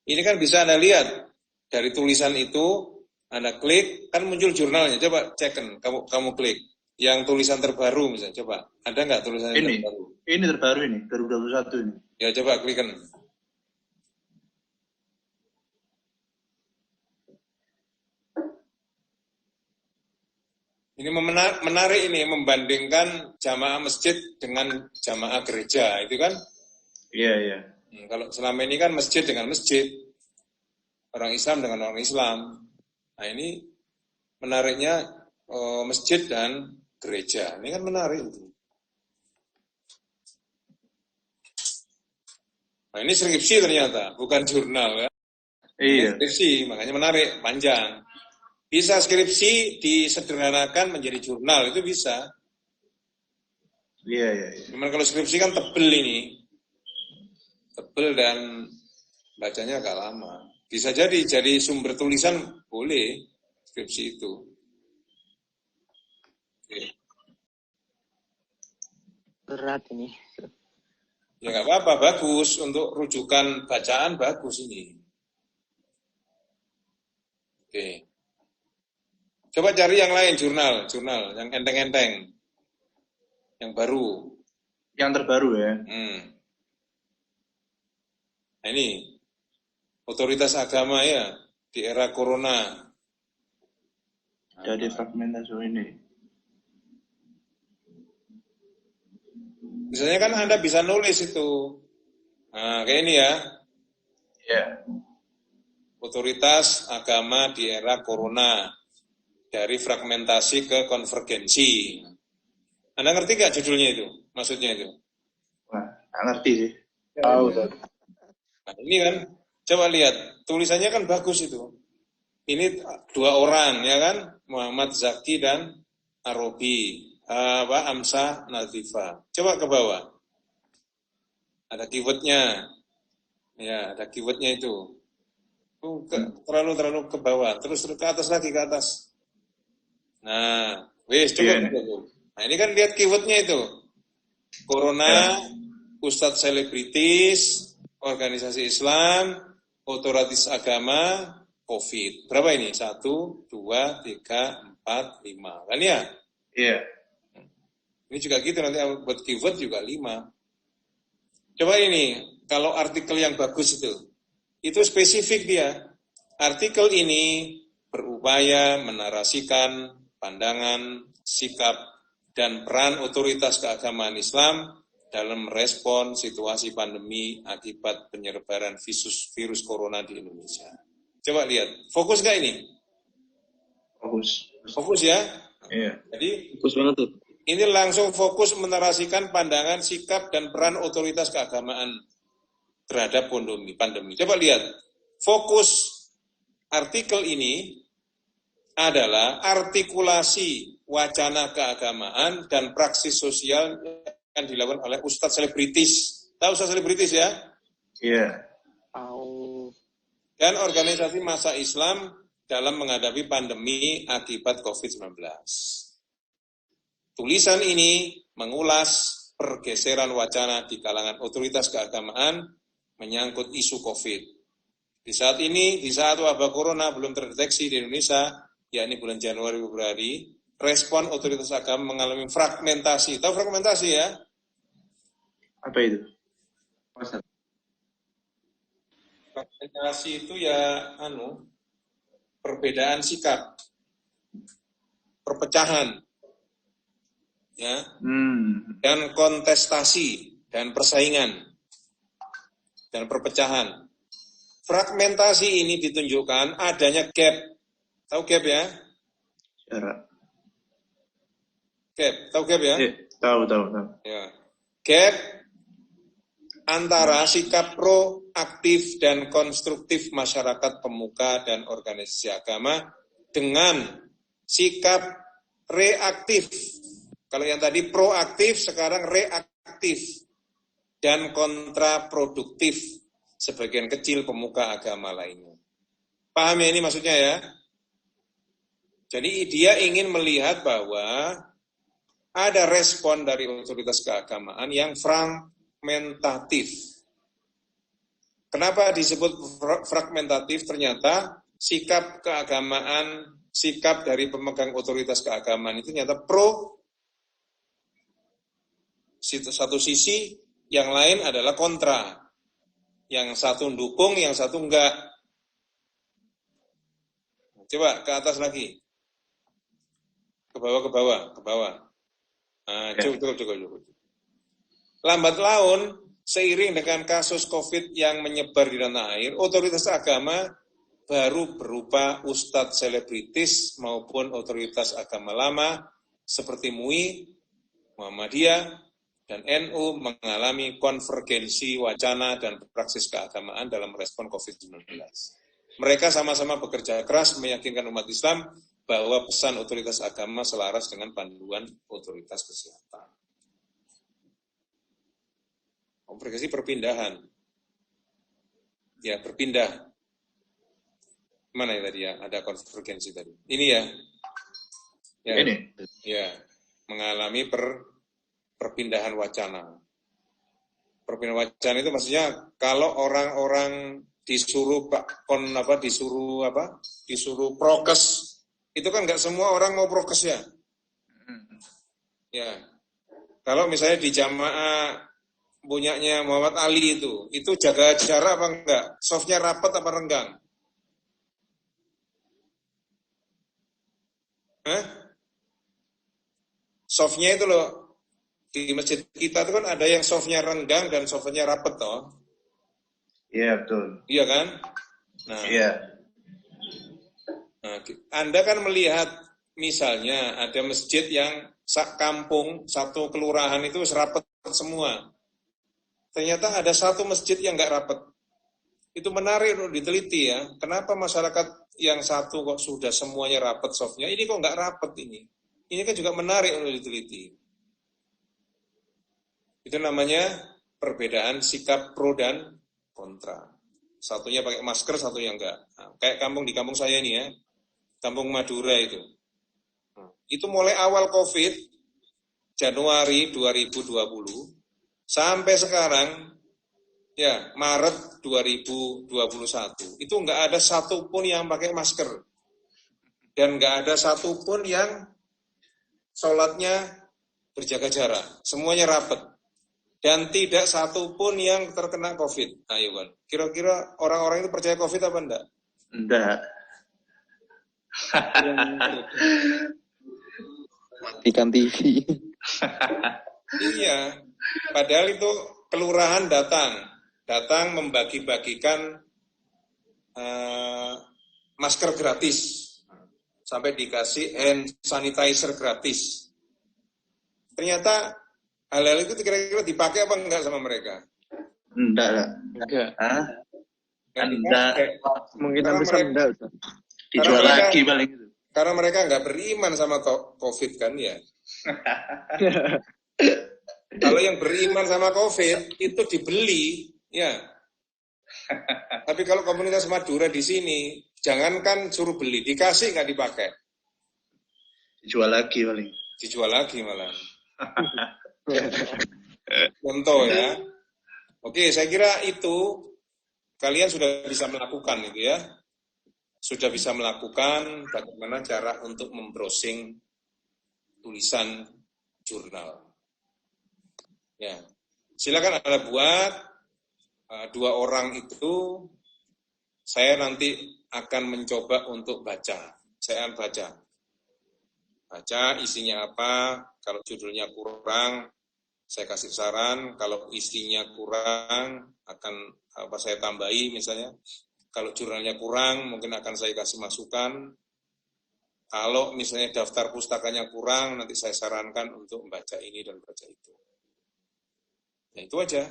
Ini kan bisa Anda lihat dari tulisan itu, Anda klik, kan muncul jurnalnya. Coba cekkan, kamu klik. Yang tulisan terbaru misalnya, coba. Ada nggak tulisan ini terbaru? Ini terbaru ini, 2021 ini. Ya coba klikkan. Ini menarik ini, membandingkan jamaah masjid dengan jamaah gereja, itu kan? Iya. Kalau selama ini kan masjid dengan masjid, orang Islam dengan orang Islam. Nah ini menariknya masjid dan gereja, ini kan menarik. Nah ini skripsi ternyata, bukan jurnal ya. Iya. Skripsi, makanya menarik, panjang. Bisa skripsi disederhanakan menjadi jurnal, itu bisa. Iya. Cuman kalau skripsi kan tebel ini. Tebel dan bacanya agak lama. Bisa jadi sumber tulisan, boleh skripsi itu. Oke. Berat ini. Ya nggak apa-apa, bagus. Untuk rujukan bacaan, bagus ini. Oke. Coba cari yang lain, jurnal yang enteng-enteng, yang baru. Yang terbaru ya. Nah ini, otoritas agama ya, di era corona. Jadi fragmentasi ini. Misalnya kan Anda bisa nulis itu. Nah, kayak ini ya. Iya. Otoritas agama di era corona. Dari fragmentasi ke konvergensi. Anda ngerti gak judulnya itu? Maksudnya itu? Wah, nggak ngerti sih. Tahu. Nah, ini kan, coba lihat. Tulisannya kan bagus itu. Ini dua orang, ya kan? Muhammad Zaki dan Arobi. Amsa Nazifa. Coba ke bawah. Ada keywordnya. Ya, ada keywordnya itu. Terlalu ke bawah, terus ke atas lagi, ke atas. Nah, wis cukup. Nah, ini kan lihat keywordnya itu. Corona, Ustadz selebritis, organisasi Islam, otoritas agama, COVID. Berapa ini? 1, 2, 3, 4, 5. Kan ya? Iya. Ini juga gitu, nanti buat keyword juga 5. Coba ini, kalau artikel yang bagus itu spesifik dia. Artikel ini berupaya menarasikan pandangan, sikap, dan peran otoritas keagamaan Islam dalam merespon situasi pandemi akibat penyebaran virus corona di Indonesia. Coba lihat, fokus nggak ini? Fokus ya? Iya. Jadi, Fokus banget tuh. ini langsung fokus menarasikan pandangan, sikap, dan peran otoritas keagamaan terhadap pandemi. Coba lihat, fokus artikel ini adalah artikulasi wacana keagamaan dan praksis sosial yang dilakukan oleh Ustadz selebritis. Tahu Ustadz selebritis ya? Iya. Dan organisasi massa Islam dalam menghadapi pandemi akibat COVID-19. Tulisan ini mengulas pergeseran wacana di kalangan otoritas keagamaan menyangkut isu COVID. Di saat ini, di saat wabah corona belum terdeteksi di Indonesia, yakni bulan Januari-Februari, respon otoritas agama mengalami fragmentasi. Tahu fragmentasi ya? Apa itu? Fragmentasi itu ya, perbedaan sikap, perpecahan, ya, dan kontestasi dan persaingan dan perpecahan. Fragmentasi ini ditunjukkan adanya gap. Tahu gap ya? Gap, tahu gap ya? Tahu. Ya. Gap antara sikap proaktif dan konstruktif masyarakat pemuka dan organisasi agama dengan sikap reaktif. Kalau yang tadi proaktif, sekarang reaktif dan kontraproduktif sebagian kecil pemuka agama lainnya. Paham ya ini maksudnya ya? Jadi dia ingin melihat bahwa ada respon dari otoritas keagamaan yang fragmentatif. Kenapa disebut fragmentatif? Ternyata sikap keagamaan, sikap dari pemegang otoritas keagamaan itu ternyata pro satu sisi, yang lain adalah kontra. Yang satu dukung, yang satu enggak. Coba ke atas lagi. Ke bawah. Nah, cukup. Lambat laun, seiring dengan kasus COVID yang menyebar di tanah air, otoritas agama baru berupa ustadz selebritis maupun otoritas agama lama seperti MUI, Muhammadiyah, dan NU mengalami konvergensi wacana dan praksis keagamaan dalam respon COVID-19. Mereka sama-sama bekerja keras meyakinkan umat Islam bahwa pesan otoritas agama selaras dengan panduan otoritas kesehatan. Konvergensi perpindahan. Ya, berpindah. Mana ya tadi ya? Ada konvergensi tadi. Ini ya. Ini? Ya, mengalami perpindahan wacana. Perpindahan wacana itu maksudnya kalau orang-orang disuruh prokes, itu kan nggak semua orang mau prokes ya. Ya, kalau misalnya di jamaah punyanya Muhammad Ali itu jaga jarak apa enggak? Softnya rapat apa renggang? Softnya itu loh. Di masjid kita itu kan ada yang softnya renggang dan softnya rapet toh. Iya, betul. Iya kan? Nah, iya. Nah, Anda kan melihat misalnya ada masjid yang kampung, satu kelurahan itu rapet semua. Ternyata ada satu masjid yang nggak rapet. Itu menarik untuk diteliti ya. Kenapa masyarakat yang satu kok sudah semuanya rapet softnya, ini kok nggak rapet ini? Ini kan juga menarik untuk diteliti. Itu namanya perbedaan sikap pro dan kontra. Satunya pakai masker, satunya enggak. Nah, kayak di kampung saya ini ya, Kampung Madura itu. Itu mulai awal COVID, Januari 2020, sampai sekarang, ya Maret 2021, itu enggak ada satupun yang pakai masker. Dan enggak ada satupun yang sholatnya berjaga jarak. Semuanya rapat. Dan tidak satupun yang terkena COVID. Ayo kan, kira-kira orang-orang itu percaya COVID apa enggak? Enggak. Matikan TV. Iya, padahal itu kelurahan datang membagi-bagikan masker gratis, sampai dikasih hand sanitizer gratis. Ternyata hal-hal itu kira-kira dipakai apa enggak sama mereka? Enggak. Hah? Enggak. Mungkin bisa enggak. Dijual lagi paling itu. Karena mereka enggak beriman sama COVID kan ya. Kalau yang beriman sama COVID itu dibeli, ya. Tapi kalau komunitas Madura di sini, jangankan suruh beli, dikasih nggak dipakai. Dijual lagi paling. Dijual lagi malah. Contoh ya. Oke, saya kira itu kalian sudah bisa melakukan itu ya. Sudah bisa melakukan bagaimana cara untuk membrowsing tulisan jurnal. Ya, silakan Anda buat 2 orang itu. Saya nanti akan mencoba untuk baca. Saya akan baca isinya apa. Kalau judulnya kurang, saya kasih saran. Kalau isinya kurang, akan saya tambahi misalnya. Kalau jurnalnya kurang, mungkin akan saya kasih masukan. Kalau misalnya daftar pustakanya kurang, nanti saya sarankan untuk membaca ini dan baca itu. Nah, itu aja.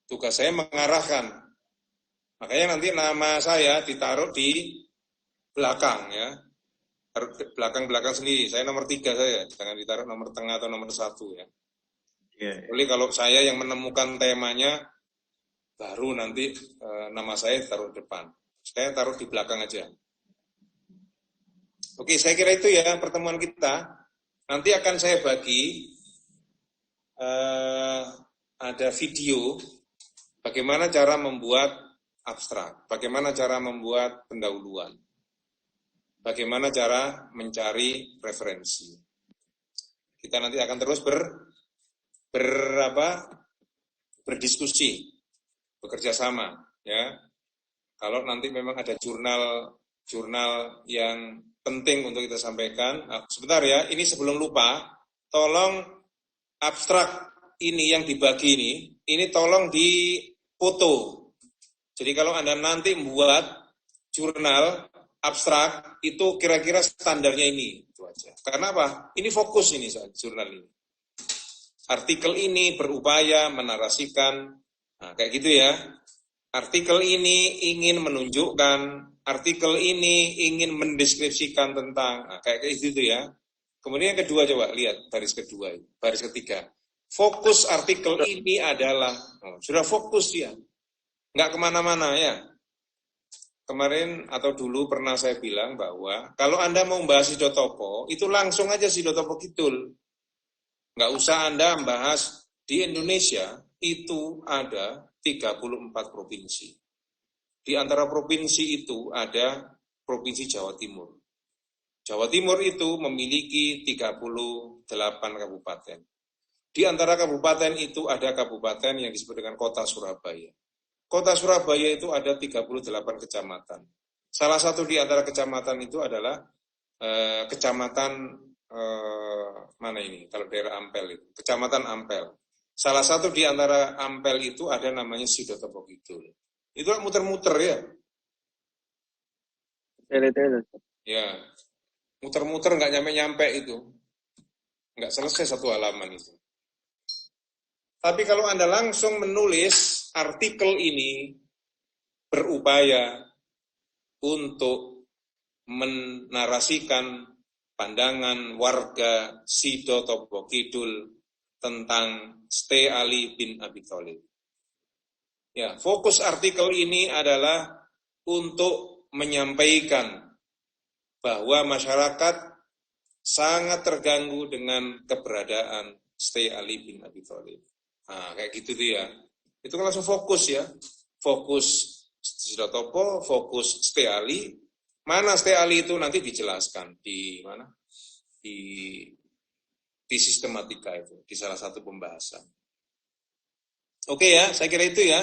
Tugas saya mengarahkan. Makanya nanti nama saya ditaruh di belakang ya. Belakang sendiri. Saya nomor 3 saya. Jangan ditaruh nomor tengah atau nomor 1 ya. Jadi kalau saya yang menemukan temanya, baru nanti nama saya taruh di depan. Saya taruh di belakang aja. Oke, saya kira itu ya pertemuan kita. Nanti akan saya bagi ada video bagaimana cara membuat abstrak, bagaimana cara membuat pendahuluan, bagaimana cara mencari referensi. Kita nanti akan terus berdiskusi, bekerja sama ya. Kalau nanti memang ada jurnal yang penting untuk kita sampaikan. Nah, sebentar ya, ini sebelum lupa, tolong abstrak ini yang dibagi ini tolong dipoto. Jadi kalau Anda nanti membuat jurnal abstrak, itu kira-kira standarnya ini. Itu aja. Karena apa? Ini fokus ini jurnal ini. Artikel ini berupaya menarasikan, nah, kayak gitu ya. Artikel ini ingin menunjukkan, artikel ini ingin mendeskripsikan tentang, nah, kayak gitu ya. Kemudian yang kedua, coba lihat baris kedua, baris ketiga. Fokus artikel ini adalah, sudah fokus ya, nggak kemana-mana ya. Kemarin atau dulu pernah saya bilang bahwa kalau Anda mau membahas Sidotopo, itu langsung aja Sidotopo Kidul. Nggak usah Anda membahas di Indonesia, itu ada 34 provinsi. Di antara provinsi itu ada Provinsi Jawa Timur. Jawa Timur itu memiliki 38 kabupaten. Di antara kabupaten itu ada kabupaten yang disebut dengan Kota Surabaya. Kota Surabaya itu ada 38 kecamatan. Salah satu di antara kecamatan itu adalah kecamatan mana ini? Kalau daerah Ampel itu, Kecamatan Ampel. Salah satu di antara Ampel itu ada namanya Sidotopo Kidul. Itu muter-muter ya. Ya, muter-muter nggak nyampe-nyampe itu. Nggak selesai satu halaman itu. Tapi kalau Anda langsung menulis artikel ini berupaya untuk menarasikan pandangan warga Sidotopo Kidul tentang Ste Ali bin Abi Thalib. Ya, fokus artikel ini adalah untuk menyampaikan bahwa masyarakat sangat terganggu dengan keberadaan Stay Ali bin Abi Thalib. Nah, kayak gitu tuh ya. Itu kan langsung fokus ya. Fokus Sudotopo, fokus Stay Ali. Mana Stay Ali itu nanti dijelaskan di mana? Di sistematika itu, di salah satu pembahasan. Oke ya, saya kira itu ya.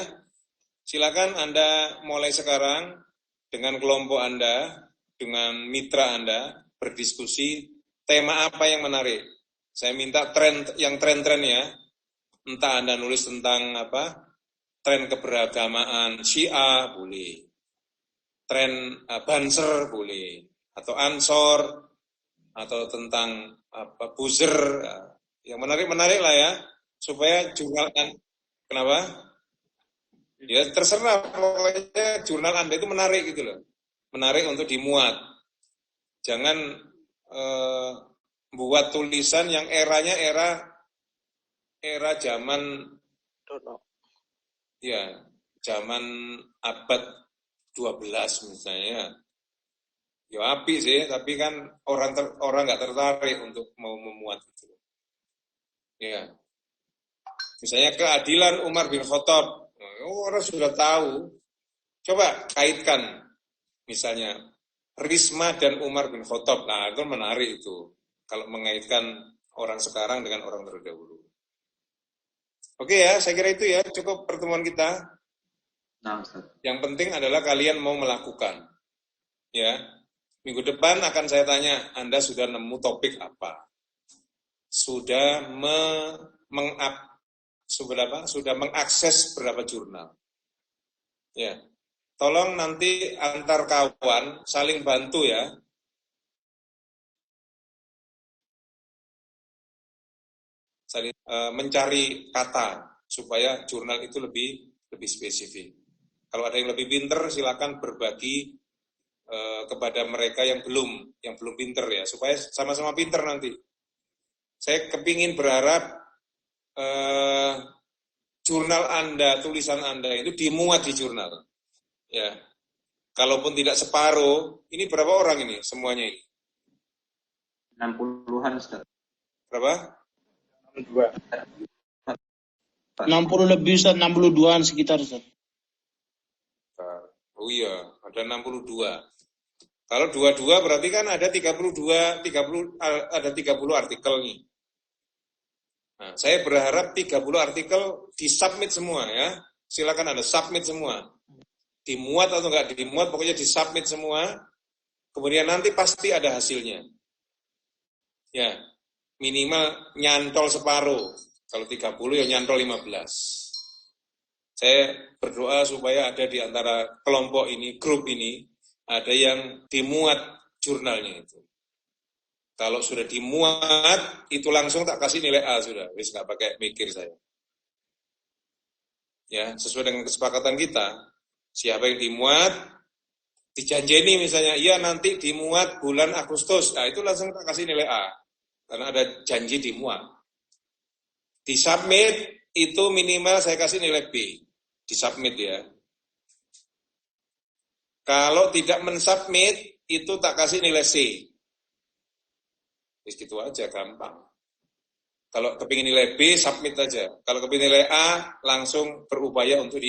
Silakan Anda mulai sekarang dengan kelompok Anda, dengan mitra Anda, berdiskusi tema apa yang menarik. Saya minta tren ya. Entah Anda nulis tentang apa? Tren keberagamaan Syiah boleh. Tren Banser boleh, atau Ansor, atau tentang apa buzzer, yang menarik lah ya, supaya jurnal kenapa? Ya terserah, pokoknya jurnal Anda itu menarik gitu loh, menarik untuk dimuat. Jangan buat tulisan yang eranya era zaman ya zaman abad 12 misalnya. Ya api sih, tapi kan orang nggak tertarik untuk mau memuat itu. Ya. Misalnya keadilan Umar bin Khattab. Orang sudah tahu. Coba kaitkan misalnya Risma dan Umar bin Khattab. Nah, itu menarik itu. Kalau mengaitkan orang sekarang dengan orang terdahulu. Oke ya, saya kira itu ya, cukup pertemuan kita. Nah, Ustaz. Yang penting adalah kalian mau melakukan. Ya. Minggu depan akan saya tanya, Anda sudah nemu topik apa? Sudah sudah mengakses berapa jurnal? Ya. Tolong nanti antar kawan saling bantu ya. Saling mencari kata supaya jurnal itu lebih spesifik. Kalau ada yang lebih pinter, silakan berbagi kepada mereka yang belum pinter ya, supaya sama-sama pinter nanti. Saya kepingin berharap jurnal Anda, tulisan Anda itu dimuat di jurnal. Ya, kalaupun tidak separuh, ini berapa orang ini semuanya ini? 60-an Ustaz. Berapa? 60 lebih Ustaz, 62-an sekitar Ustaz. Oh iya, ada 62. Kalau 22 berarti kan ada 30 artikel nih. Nah, saya berharap 30 artikel disubmit semua ya. Silakan Anda submit semua. Dimuat atau enggak dimuat, pokoknya disubmit semua. Kemudian nanti pasti ada hasilnya. Ya, minimal nyantol separuh. Kalau 30 ya nyantol 15. Saya berdoa supaya ada di antara kelompok ini, grup ini, ada yang dimuat jurnalnya itu. Kalau sudah dimuat, itu langsung tak kasih nilai A sudah. Wis nggak pakai mikir saya. Ya, sesuai dengan kesepakatan kita. Siapa yang dimuat, dijanjeni misalnya, iya nanti dimuat bulan Agustus. Nah, itu langsung tak kasih nilai A. Karena ada janji dimuat. Disubmit, itu minimal saya kasih nilai B. Disubmit ya. Kalau tidak mensubmit, itu tak kasih nilai C. Gitu aja, gampang. Kalau kepingin nilai B, submit aja. Kalau kepingin nilai A, langsung berupaya untuk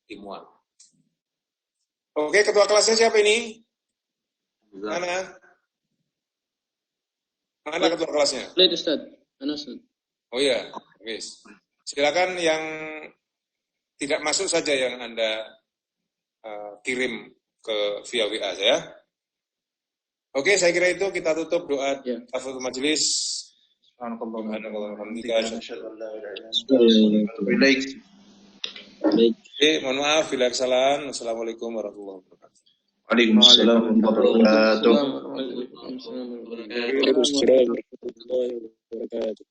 dimuat. Oke, ketua kelasnya siapa ini? Mana ketua kelasnya? Lihat Ustaz. Mana Ustaz? Oh iya, wis. Silakan yang tidak masuk saja yang Anda kirim ke via WA saya. Oke, saya kira itu kita tutup doa tafatul majelis. Mohon maaf bila kesalahan. Assalamualaikum warahmatullahi wabarakatuh. Waalaikumsalam warahmatullahi wabarakatuh. Waalaikumsalam warahmatullahi wabarakatuh.